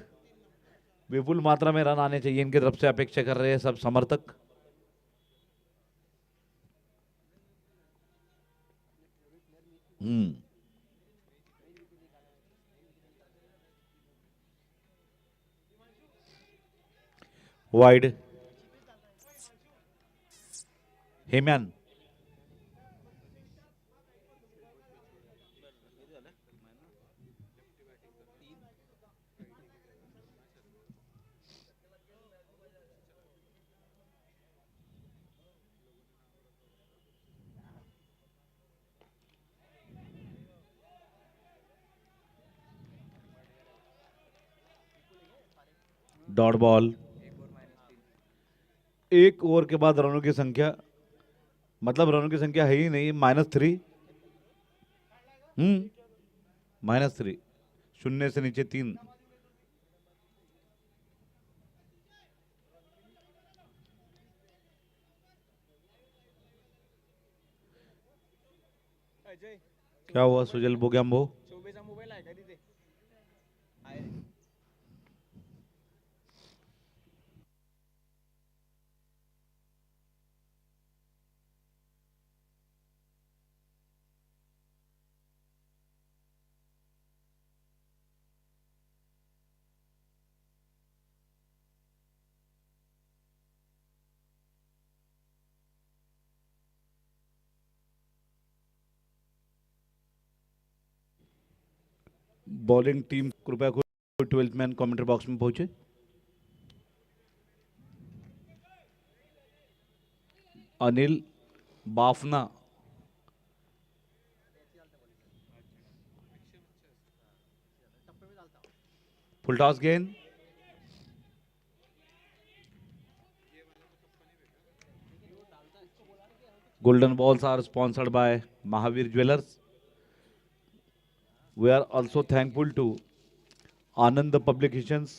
विपुल मात्रा में रन आने चाहिए इनकी तरफ से अपेक्षा कर रहे हैं सब समर्थक। वाइड, हेमैन, डॉट बॉल। एक ओवर के बाद रनों की संख्या, मतलब रनों की संख्या है ही नहीं, -3। -3, शून्य से नीचे 3। अजय, क्या हुआ सुजल बोग्याम्बो? शोभेचा मोबाईल आहे का तिथे? आहे. बॉलिंग टीम कृपया 12th मैन कमेंट्री बॉक्स में पहुंचे। अनिल बाफना, फुल टॉस गेंद, golden balls are sponsored by Mahavir Jewelers. We are also thankful to Anand Publications,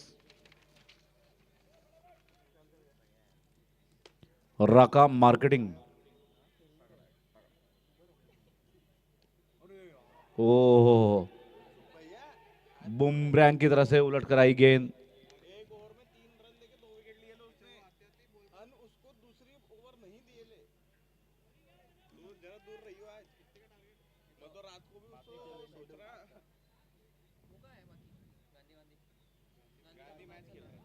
Raka Marketing, oh, boomerang की तरह से उलट कर आई गेंद। एक ओवर में 3 रन लेके 2 विकेट लिए लो उसने अन उसको दूसरी ओवर नहीं दिए ले तू जरा दूर रही हो आज मैं तो रात को भी उसको सोच रहा गांधी मैच खेल रहा है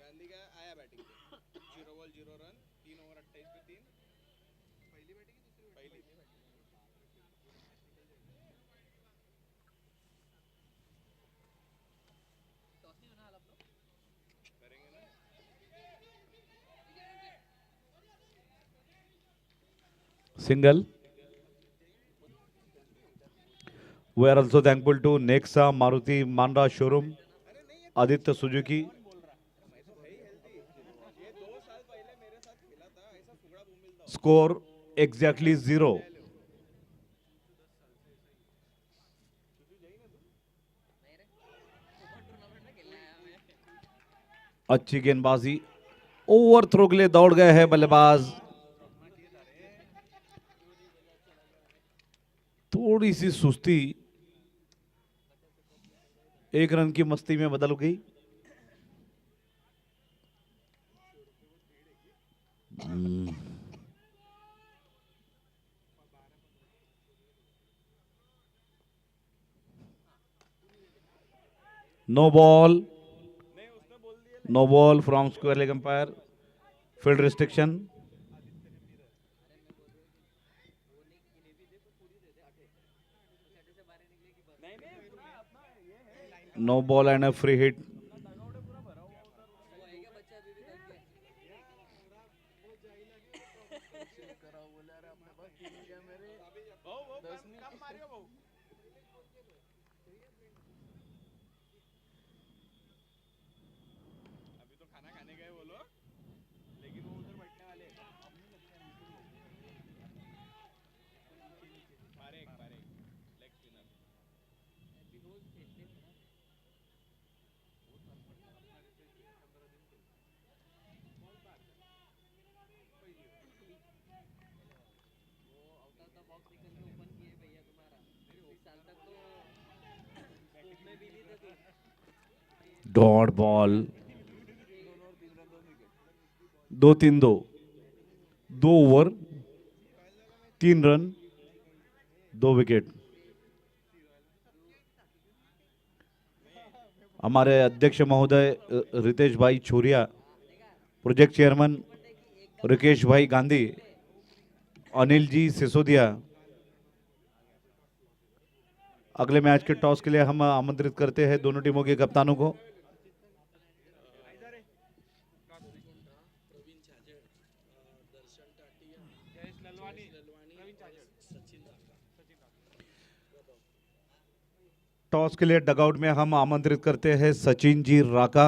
गांधी का आया बैटिंग पे 0 बॉल 0 रन 3 ओवर 28 पे 3 पहली बैटिंग की दूसरी पहली करेंगे ना Single. We are also thankful to Nexa Maruti Mandra Showroom, Aditya Suzuki. ये 2 साल पहले मेरे साथ खेला था ऐसा फुगड़ा बूम मिलता Score exactly 0. अच्छी गेंदबाजी, ओवर थ्रो के लिए दौड़ गए हैं बल्लेबाज। थोड़ी सी सुस्ती 1 रन की मस्ती में बदल गई। No ball, no ball from square leg umpire, field restriction. No ball and a free hit. अभी तो खाना खाने गए वो लोग लेकिन वो उधर बैठने वाले Parekh leg spinner dot ball, 2-3-2, 2 over 3 run 2 wicket. हमारे अध्यक्ष महोदय रितेश भाई छोरिया, प्रोजेक्ट चेयरमैन रिकेश भाई गांधी, अनिल जी सिसोदिया। अगले मैच के टॉस के लिए हम आमंत्रित करते हैं दोनों टीमों के कप्तानों को। टॉस के लिए डगआउट में हम आमंत्रित करते हैं सचिन जी राका,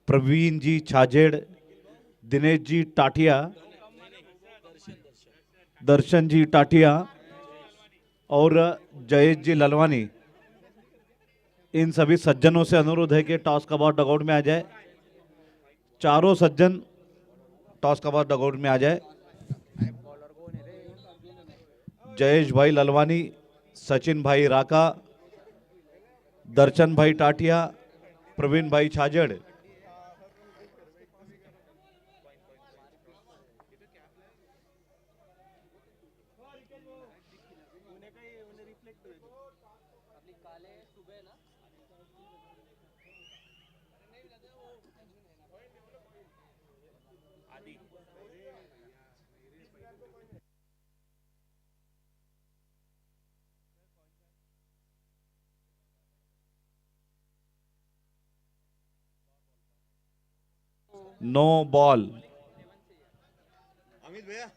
प्रवीण जी छाजेड़, दिनेश जी टाटिया, दर्शन जी टाटिया और जयेश जी ललवानी। इन सभी सज्जनों से अनुरोध है कि टॉस का बाद डगआउट में आ जाए। चारों सज्जन टॉस का बाद डगआउट में आ जाए। जयेश भाई ललवानी, सचिन भाई राका, दर्शन भाई टाटिया, प्रवीण भाई छाजड़। नो बॉल, अमित भैया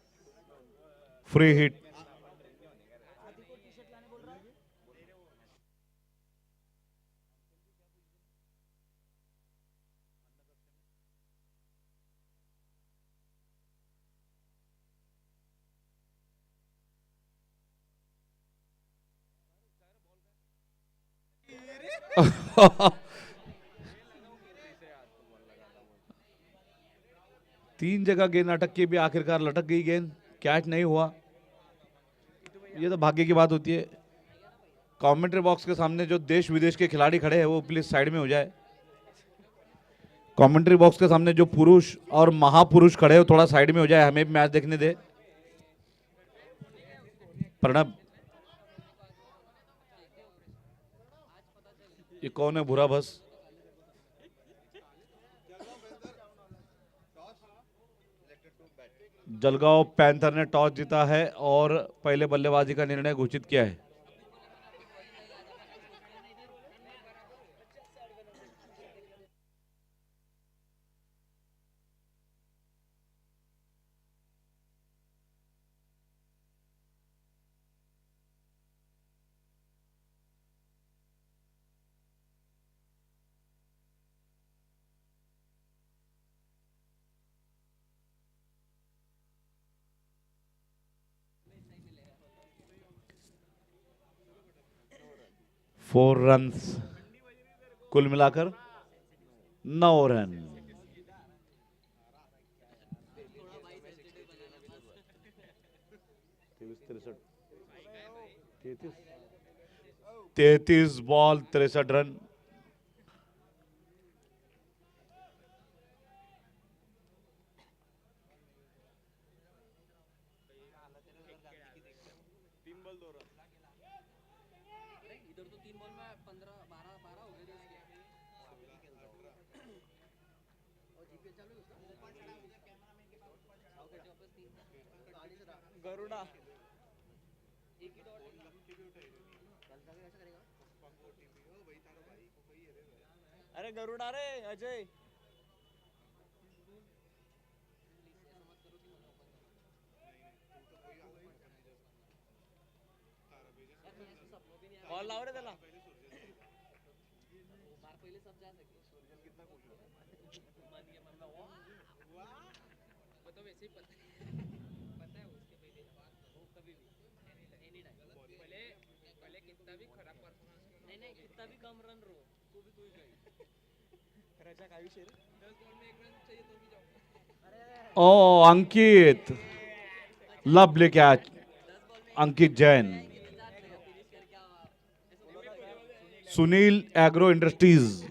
फ्री हिट। 3 जगह गेंद अटक के भी आखिरकार लटक गई गेंद, कैच नहीं हुआ। ये तो भाग्य की बात होती है। कमेंट्री बॉक्स के सामने जो देश विदेश के खिलाड़ी खड़े हैं वो प्लीज साइड में हो जाए। कमेंट्री बॉक्स के सामने जो पुरुष और महापुरुष खड़े हो थोड़ा साइड में हो जाए, हमें भी मैच देखने दे। प्रणब, ये कौन है बुरा बस? जलगांव पैंथर ने टॉस जीता है और पहले बल्लेबाजी का निर्णय घोषित किया है। फोर रन्स कुल मिलाकर 9 रन। तैतीस बॉल 63 रन। गरुड़ा अरे गरुड़ा रे अजय बॉल लाव रे त्याला ओ Ankit, lovely catch Ankit Jain. Sunil agro industries.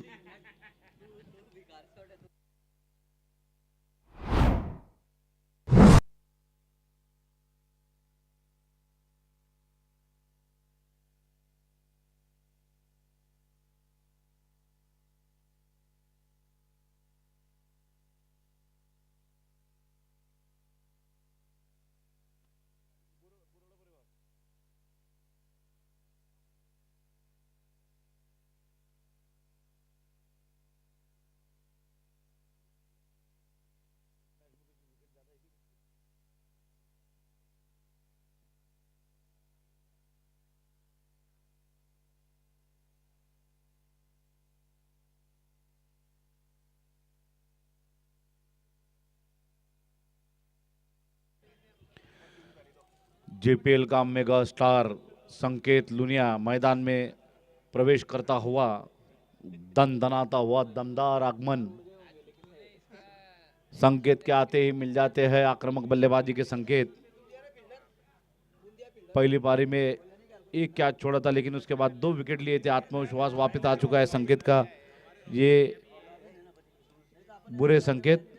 जेपीएल का मेगा स्टार संकेत लुनिया मैदान में प्रवेश करता हुआ, दनदनाता हुआ दमदार आगमन। संकेत के आते ही मिल जाते हैं आक्रामक बल्लेबाजी के संकेत। पहली पारी में एक कैच छोड़ा था लेकिन उसके बाद 2 विकेट लिए थे। आत्मविश्वास वापस आ चुका है संकेत का। ये बुरे संकेत।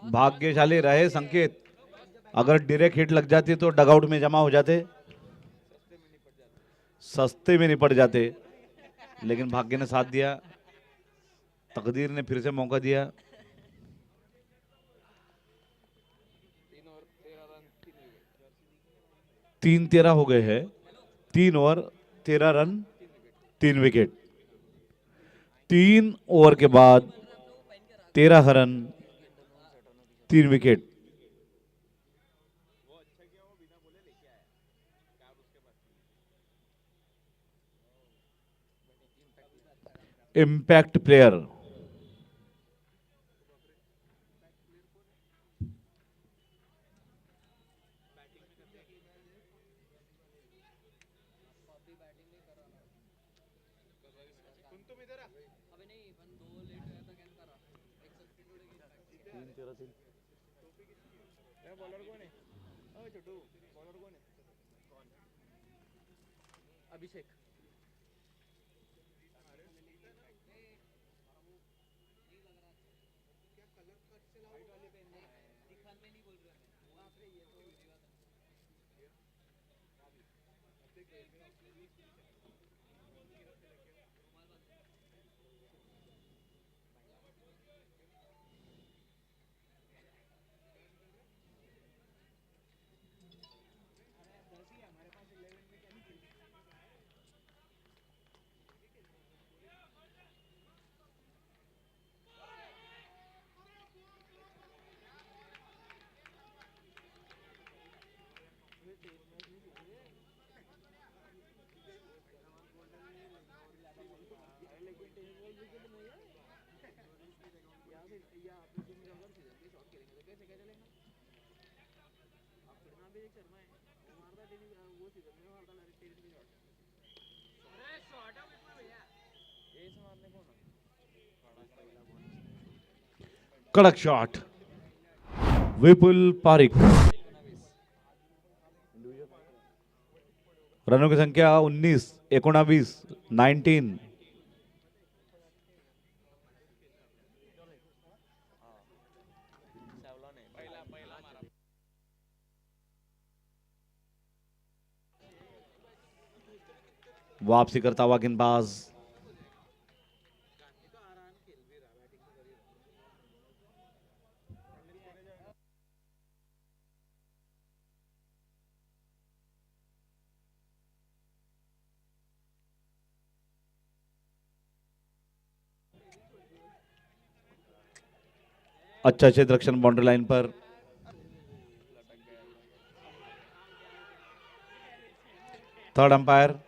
भाग्यशाली रहे संकेत, अगर डायरेक्ट हिट लग जाती तो डगआउट में जमा हो जाते, सस्ते में निपट जाते, लेकिन भाग्य ने साथ दिया, तकदीर ने फिर से मौका दिया। 3-13 हो गए हैं। 3 ओवर 13 रन 3 विकेट। 3 ओवर के बाद 13 run 3 wicket. Impact player bowler कोण आहे? अ छोटू बॉलर कोण आहे? अभिषेक. कड़क शॉट विपुल पारिक. रनों की संख्या 19, 19, 19. वापसी करता हुआ गेंदबाज. अच्छा क्षेत्र रक्षण बाउंड्री लाइन पर. Third umpire.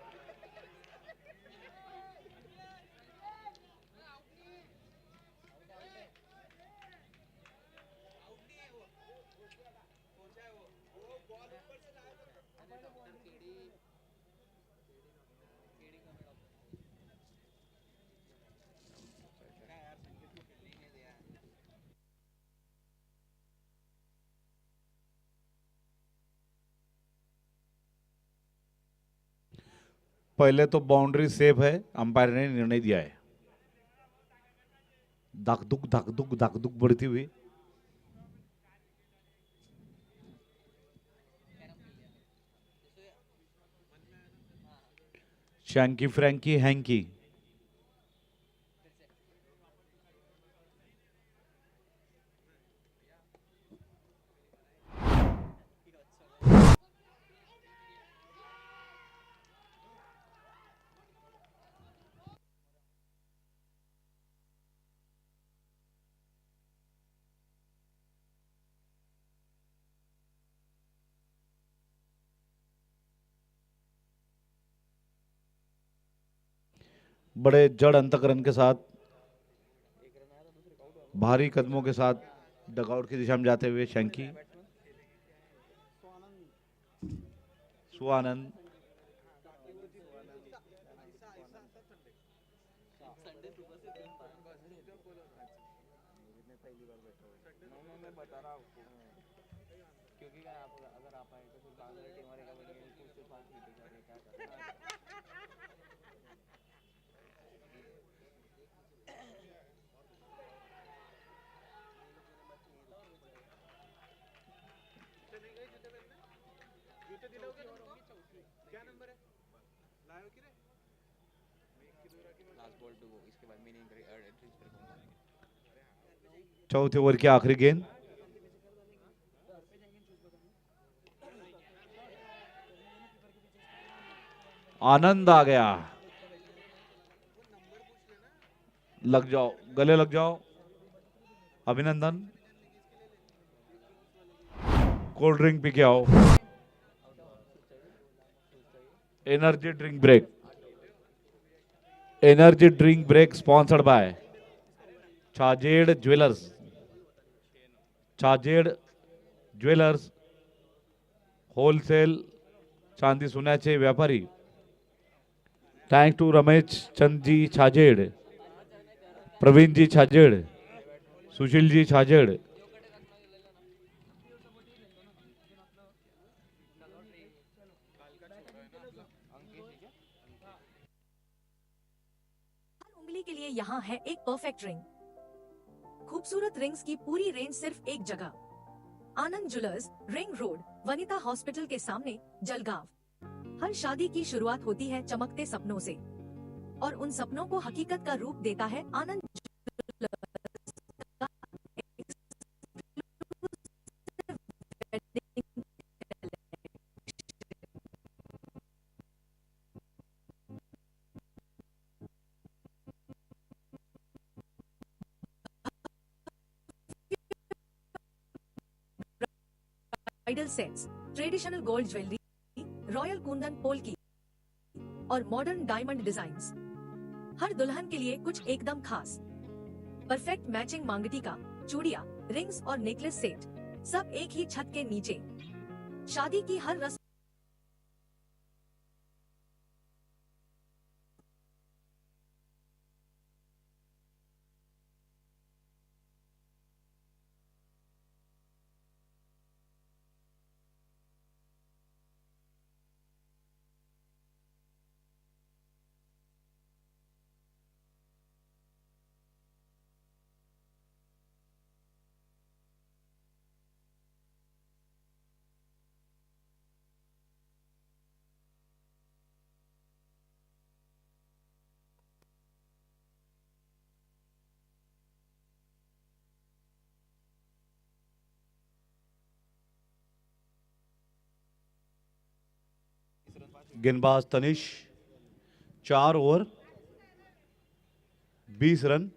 पहले तो बाउंड्री सेफ है, अंपायर ने निर्णय दिया है. धाकधुक बढ़ती हुई. शैंकी फ्रैंकी हैंकी. बड़े जड़ अंतकरण के साथ, भारी कदमों के साथ डगआउट की दिशा में जाते हुए शैंकी. सुआनंद. मैं बता रहा हूँ क्योंकि अगर आप आए तो फिर बांग्ला टीम वाले का बनिए उससे 5 मीटर का क्या करना है. चौथे ओवर की आखिरी गेंद. आनंद आ गया. लग जाओ, गले लग जाओ. अभिनंदन. कोल्ड ड्रिंक पी के आओ. Energy drink break. Energy drink break sponsored by Chhajed jewellers. Chhajed jewellers wholesale चांदी सोन्याचे व्यापारी. थैंक्स टू रमेश चंद जी छाजेड़, प्रवीण जी छाजेड़, सुशील जी छाजेड़, यहाँ है एक परफेक्ट रिंग। खूबसूरत रिंग्स की पूरी रेंज सिर्फ एक जगह, Anand jewellers, ring road, Vanita hospital के सामने, जलगांव। हर शादी की शुरुआत होती है चमकते सपनों से, और उन सपनों को हकीकत का रूप देता है आनंद ज्वेलर्स का bridal sets, traditional gold jewellery, royal kundan polki और मॉडर्न डायमंड डिजाइन्स। हर दुल्हन के लिए कुछ एकदम खास। परफेक्ट मैचिंग मांगटिका, चूड़ियां, रिंग्स और नेकलेस सेट, सब एक ही छत के नीचे। शादी की हर रस्म गेंदबाज तनिष 4 ओवर 20 रन।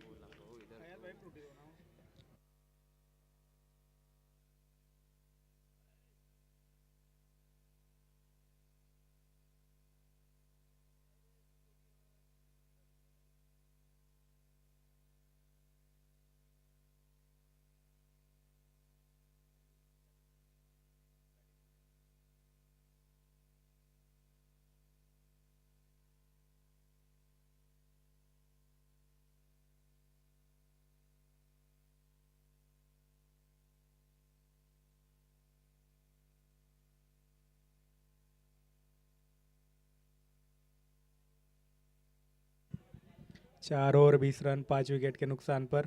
चार ओवर 20 रन 5 विकेट के नुकसान पर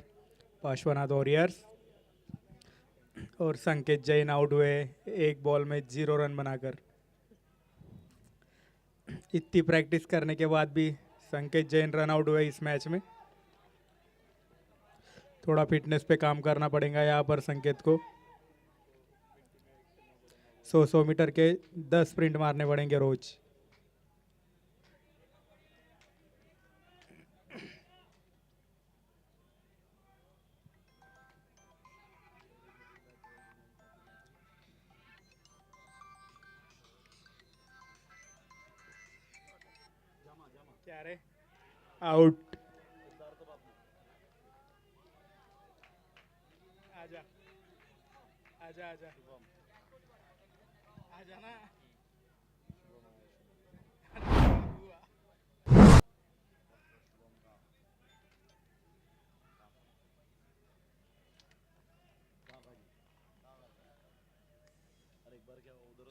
पार्श्वनाथ वॉरियर्स। और संकेत जैन आउट हुए एक बॉल में 0 रन बनाकर। इतनी प्रैक्टिस करने के बाद भी संकेत जैन रन आउट हुए इस मैच में। थोड़ा फिटनेस पे काम करना पड़ेगा यहाँ पर संकेत को। 100 मीटर के 10 स्प्रिंट मारने पड़ेंगे रोज। क्या रे, आउट। आजा आजा आजा आजा ना।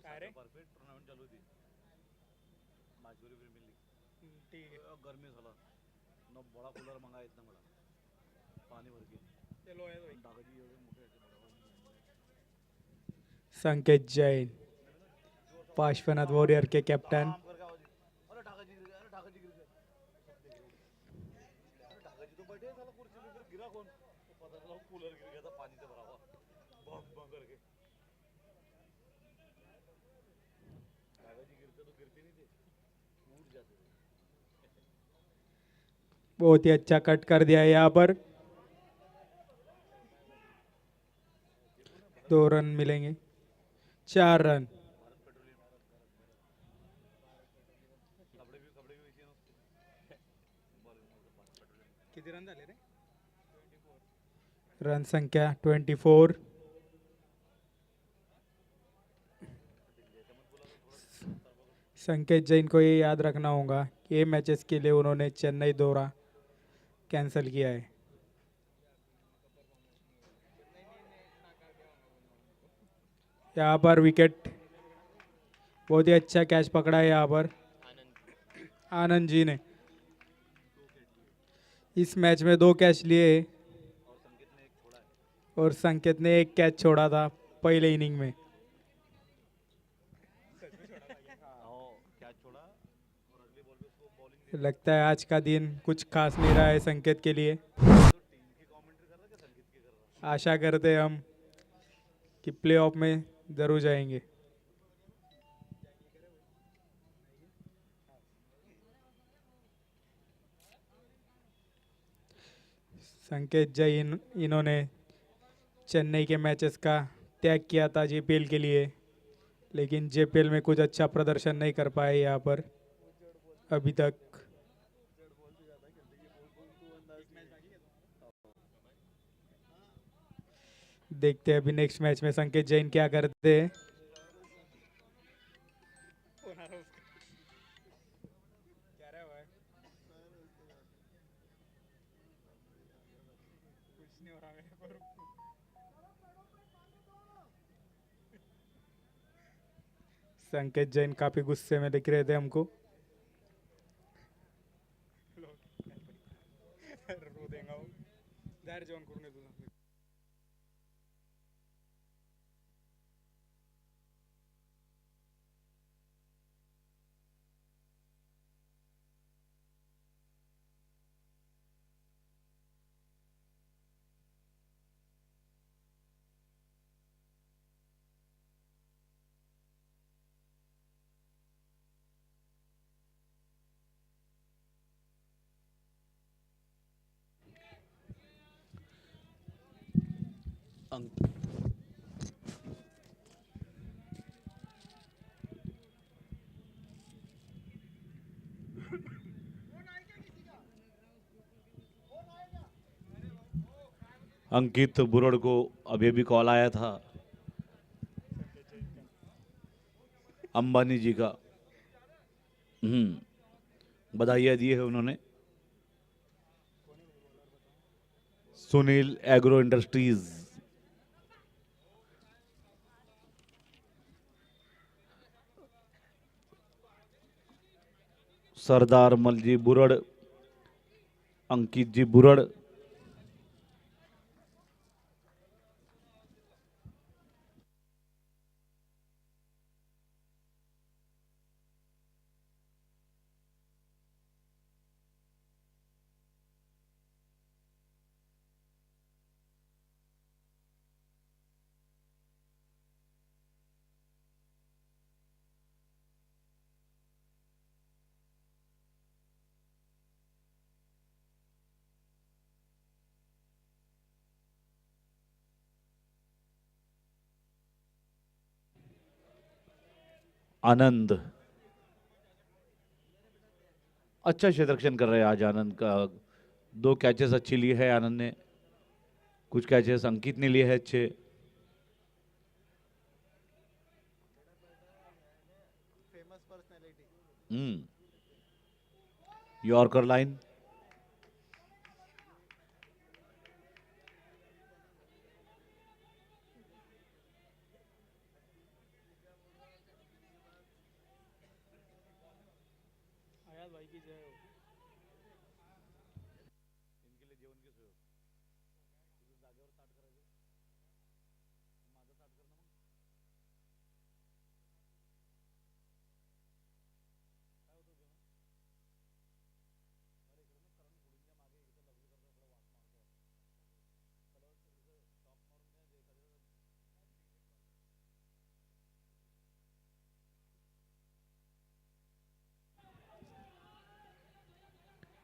काय रे? परफेक्ट टूर्नामेंट चालू होती माजूरी प्रीमियर लीग। ठीक है, गर्मी झाला न बड़ा कूलर मंगा इतना बड़ा पानी भर के चलो है भाई। दादाजी एवढे मोठे आहेत संकेत जैन पार्श्वनाथ वॉरियर के कैप्टन। अरे ढाकाजी गिर गया, अरे ढाकाजी गिर गया, अरे ढाकाजी तो बैठे साला कुर्सी पे, फिर गिरा कौन? तो पता चला कूलर गिर गया था पानी से भरा हुआ बम बम करके। ढाकाजी गिरते तो गिरते नहीं थे, उड़ जाते। बहुत ही अच्छा कट कर दिया है यहाँ पर। 2 रन मिलेंगे, 4 रन। किती रन झाले रे? रन संख्या 24। संकेत जैन को ये याद रखना होगा कि ये मैचेस के लिए उन्होंने चेन्नई दौरा कैंसिल किया है। यहाँ पर विकेट, बहुत ही अच्छा कैच पकड़ा है यहाँ पर आनंद जी ने। इस मैच में 2 कैच लिए और संकेत ने 1 कैच छोड़ा था पहले इनिंग में। लगता है आज का दिन कुछ खास नहीं रहा है संकेत के लिए। आशा करते हैं हम कि प्लेऑफ में जरूर जाएंगे। संकेत जैन इन्होंने चेन्नई के मैचेस का त्याग किया था जेपीएल के लिए, लेकिन जेपीएल में कुछ अच्छा प्रदर्शन नहीं कर पाए यहाँ पर अभी तक। देखते हैं अभी नेक्स्ट मैच में संकेत जैन क्या करते हैं। संकेत जैन काफी गुस्से में दिख रहे थे हमको। अंकित बुरड़ को अभी भी कॉल आया था अंबानी जी का। बधाइयाँ दी है उन्होंने। सुनील एग्रो इंडस्ट्रीज, सरदार मलजी बुरड़, अंकित जी बुरड़, आनंद। अच्छा क्षेत्ररक्षण कर रहे हैं आज आनंद का। 2 कैचेस अच्छी लिए है आनंद ने, कुछ कैचेस अंकित ने लिए हैं अच्छे। Yorker line,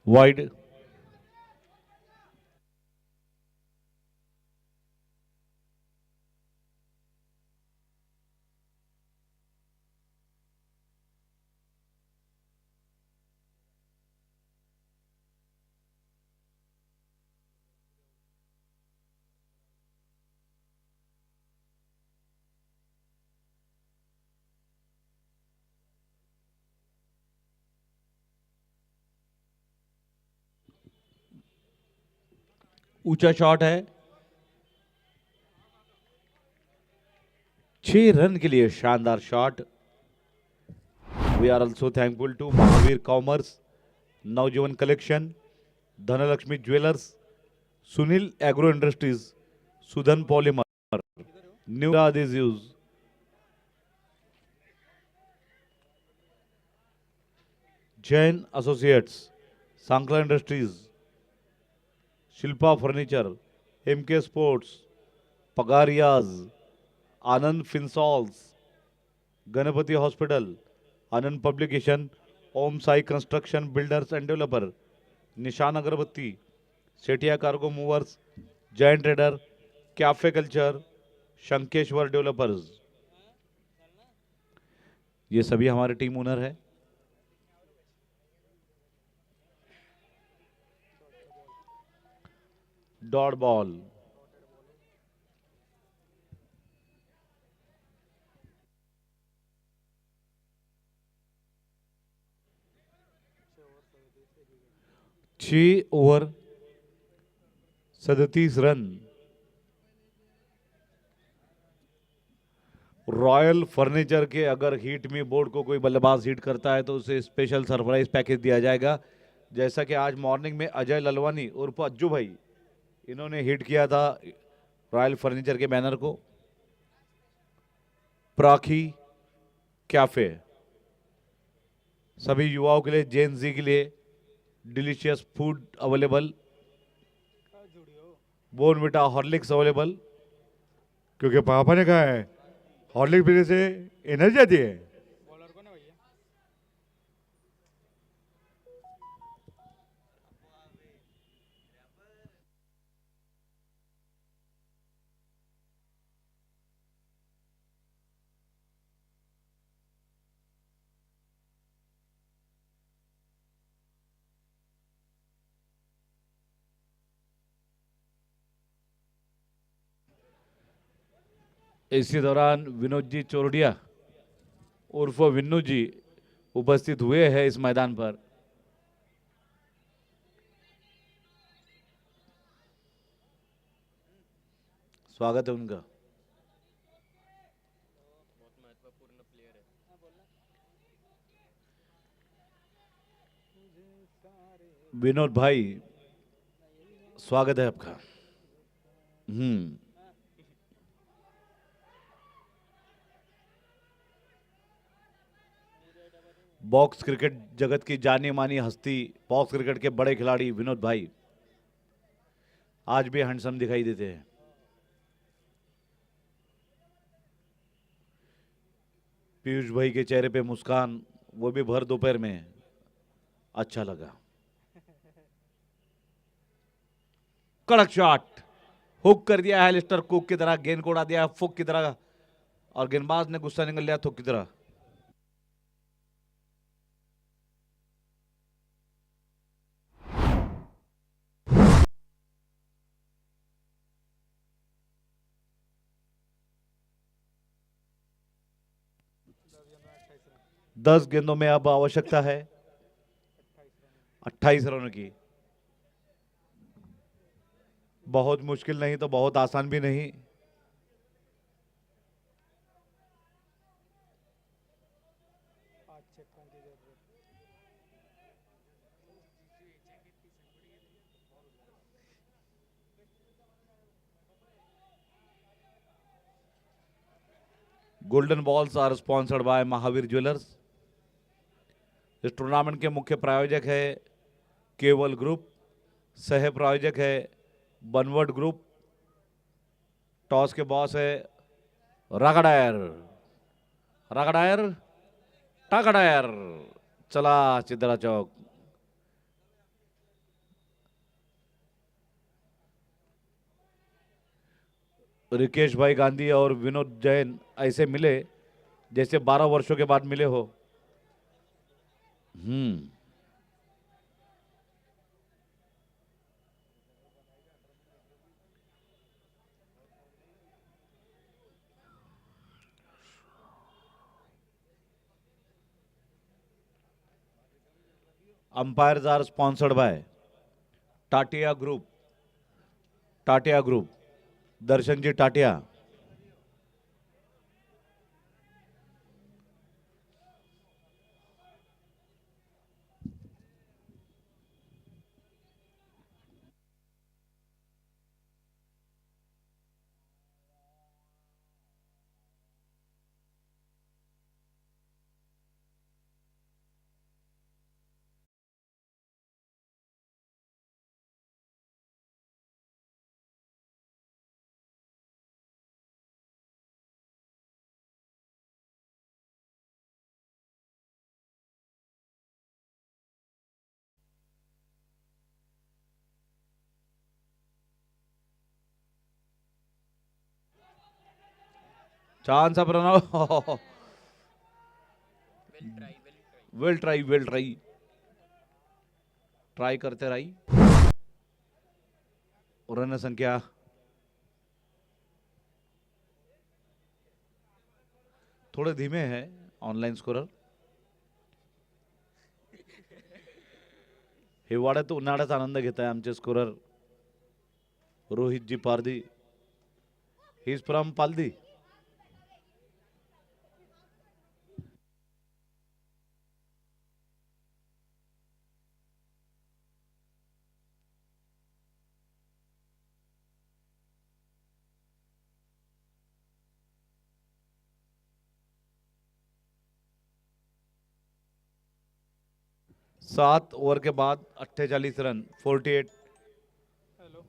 wide. ऊंचा शॉट है, 6 रन के लिए शानदार shot. We are also thankful to Mahavir commerce Navjeevan collection Dhanlakshmi jewellers, Sunil agro industries, Sudhan polymer, new adhesives, Jain associates, Sankla industries, Shilpa furniture, MK sports, Pagariya's, Anand finsols, Ganpati hospital, Anand publication, Om Sai construction builders and developer, Nishan agarbatti, Sethia cargo movers, Jain trader, cafe culture, Shankeshwar developers, ये सभी हमारे team owner है। Dot ball, छह over 37 run. Royal furniture के अगर heat में board को कोई बल्लेबाज हिट करता है तो उसे स्पेशल सरप्राइज पैकेज दिया जाएगा। जैसा कि आज मॉर्निंग में अजय ललवानी उर्फ अज्जू भाई इन्होंने हिट किया था रॉयल फर्नीचर के बैनर को। प्राखी कैफे सभी युवाओं के लिए, जेन जी के लिए delicious food available, Bournvita Horlicks available, क्योंकि पापा ने कहा है हॉर्लिक्स पीने से एनर्जी आती है। इसी दौरान विनोद जी चोरडिया उर्फ विन्नू जी उपस्थित हुए हैं इस मैदान पर। स्वागत है उनका। विनोद भाई स्वागत है आपका। बॉक्स क्रिकेट जगत की जानी मानी हस्ती, बॉक्स क्रिकेट के बड़े खिलाड़ी विनोद भाई आज भी हैंडसम दिखाई देते हैं। पीयूष भाई के चेहरे पे मुस्कान, वो भी भर दोपहर में, अच्छा लगा। कड़क शॉट, हुक कर दिया है एलिस्टर कुक की तरह, गेंद को उड़ा दिया फुक की तरह और गेंदबाज ने गुस्सा निकल लिया थुक की तरह। दस गेंदों में अब आवश्यकता है 28 रनों की। बहुत मुश्किल नहीं तो बहुत आसान भी नहीं। Golden balls are sponsored by Mahavir jewellers. इस टूर्नामेंट के मुख्य प्रायोजक है केवल ग्रुप, सह प्रायोजक है बनवर्ड ग्रुप, टॉस के बॉस है रागडायर, रागडायर टागडायर, चला चिदरा चौक। रिकेश भाई गांधी और विनोद जैन ऐसे मिले जैसे 12 वर्षों के बाद मिले हो। Umpires are sponsored by Tatia group, Tatia group, Darshan ji Tatia. छान सा प्रणव. विल ट्राई ट्राई करते रही. रन संख्या थोड़े धीमे हैं ऑनलाइन स्कोरर. हिवाळ्यात उन्हाळ्यात आनंद घेत आहे आमचे scorer Rohitji Pardhi. He is from Paldi. सात ओवर के बाद 48 रन 48. हॅलो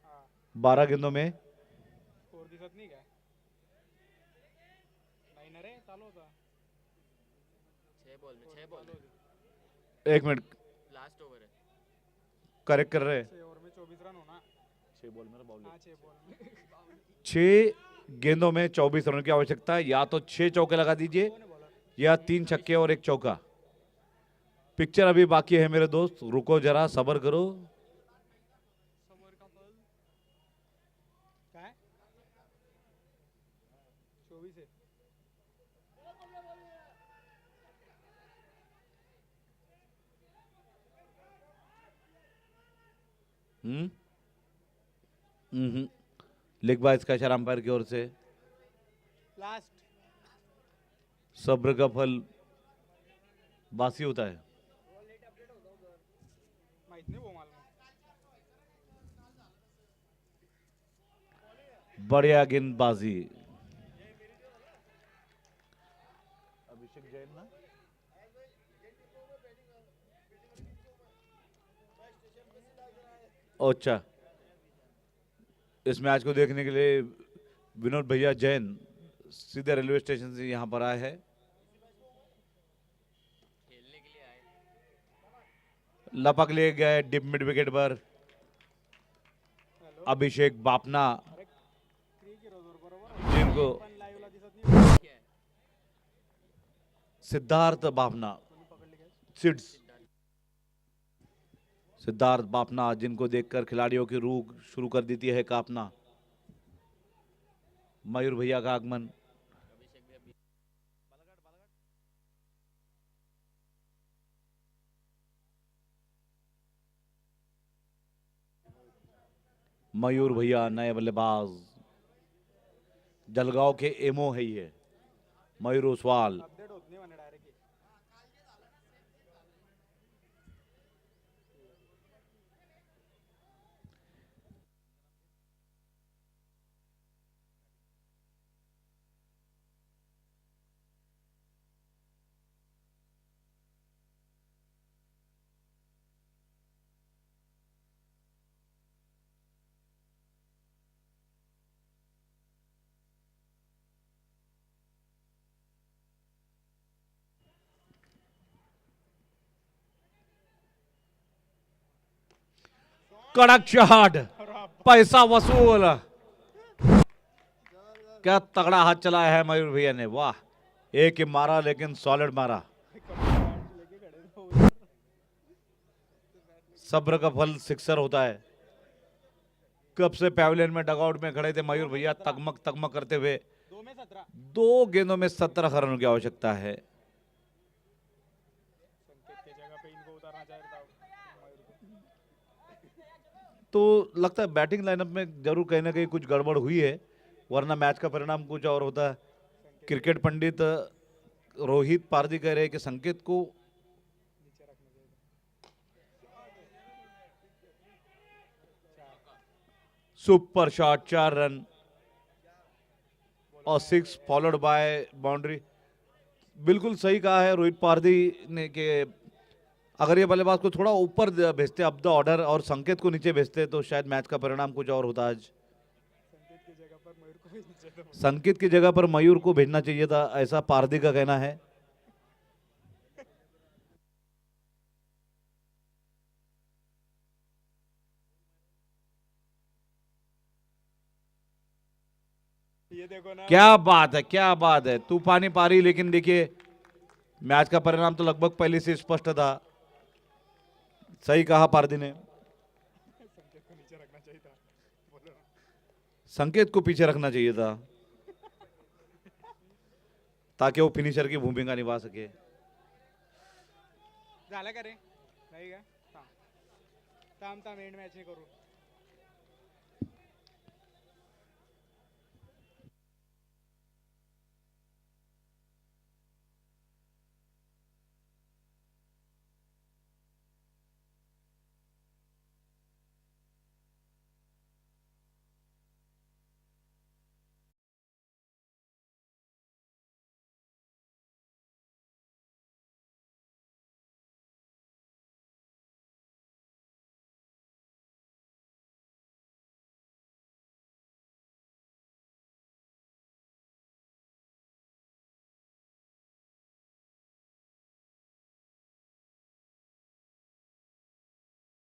हां 12 गेंदों में स्कोर दिसत नाही काय नाही ना रे चालू होता 6 बॉल में 1 मिनट लास्ट ओवर है. करेक्ट कर रहे हैं. 6 ओवर में 24 रन होना. 6 बॉल में हाँ 6 बॉल में 6 गेंदों में 24 रन की आवश्यकता है. या तो 6 चौके लगा दीजिए या 3 छक्के और 1 चौका. पिक्चर अभी बाकी है मेरे दोस्त, रुको जरा सब्र करो. काय 24 आहे. हम्म हम्म. लेग बाय इसका इशारा अंपायर की ओर से. लास्ट सब्र का फल बासी होता है. माहित नाही वो मला. बढ़िया गेंदबाजी. अभिषेक जैन ना. अच्छा, इस मैच को देखने के लिए विनोद भैया जैन सीधे रेलवे स्टेशन से यहाँ पर आए हैं. खेलने के लिए आए. लपक लिए गए डिप मिड विकेट पर हॅलो अभिषेक बापना, अरे क्री की रोजवर बरोबर जिनको पण लाईव्हला दिसत नाही. क्या है? सिद्धार्थ बापना, कोणी पकडली काय सिड्स सिद्धार्थ बापना, जिनको देखकर खिलाड़ियों की रूह शुरू कर देती है कांपना. मयूर भैया का आगमन. अभिषेक भी अभी मयूर भैया नए बल्लेबाज. जलगांव के एमओ है ये मयूर ओसवाल. अपडेट होत नाही म्हणे डायरेक्ट. कड़क शॉट, पैसा वसूल. क्या तगड़ा हाथ चलाया है मयूर भैया ने. वाह, एक ही मारा लेकिन सॉलिड मारा. सब्र का फल सिक्सर होता है. कब से पैवेलियन में डगआउट में खड़े थे मयूर भैया तगमग तगमग करते हुए. 2 में 17 2 गेंदों में 17 रनों की आवश्यकता है. संकेत के जगह पे इनको उतारना चाहिए था मयूर को. तो लगता है बैटिंग लाइनअप में जरूर कहीं ना कहीं कुछ गड़बड़ हुई है, वरना मैच का परिणाम कुछ और होता है. क्रिकेट पंडित रोहित पारदी कह रहे हैं कि संकेत को नीचे रखना चाहिए. सुपर शॉट, 4 रन और 6 फॉलोड बाय बाउंड्री. बिल्कुल सही कहा है रोहित पारदी ने कि अगर ये बल्लेबाज को थोड़ा ऊपर भेजते अप द ऑर्डर और संकेत को नीचे भेजते तो शायद मैच का परिणाम कुछ और होता. आज संकेत की जगह पर मयूर को भी नीचे तो संकेत की जगह पर मयूर को भेजना चाहिए था, ऐसा पारदी का कहना है. ये देखो ना, क्या बात है, क्या बात है, तूफानी पारी। लेकिन देखिए मैच का परिणाम तो लगभग पहले से स्पष्ट था। सही कहा पारदी ने, संकेत को पीछे रखना चाहिए था ताकि वो फिनिशर की भूमिका निभा सके। झालं का रे? नाही का? थांब थांब थांब, एंड मॅच नाही करू.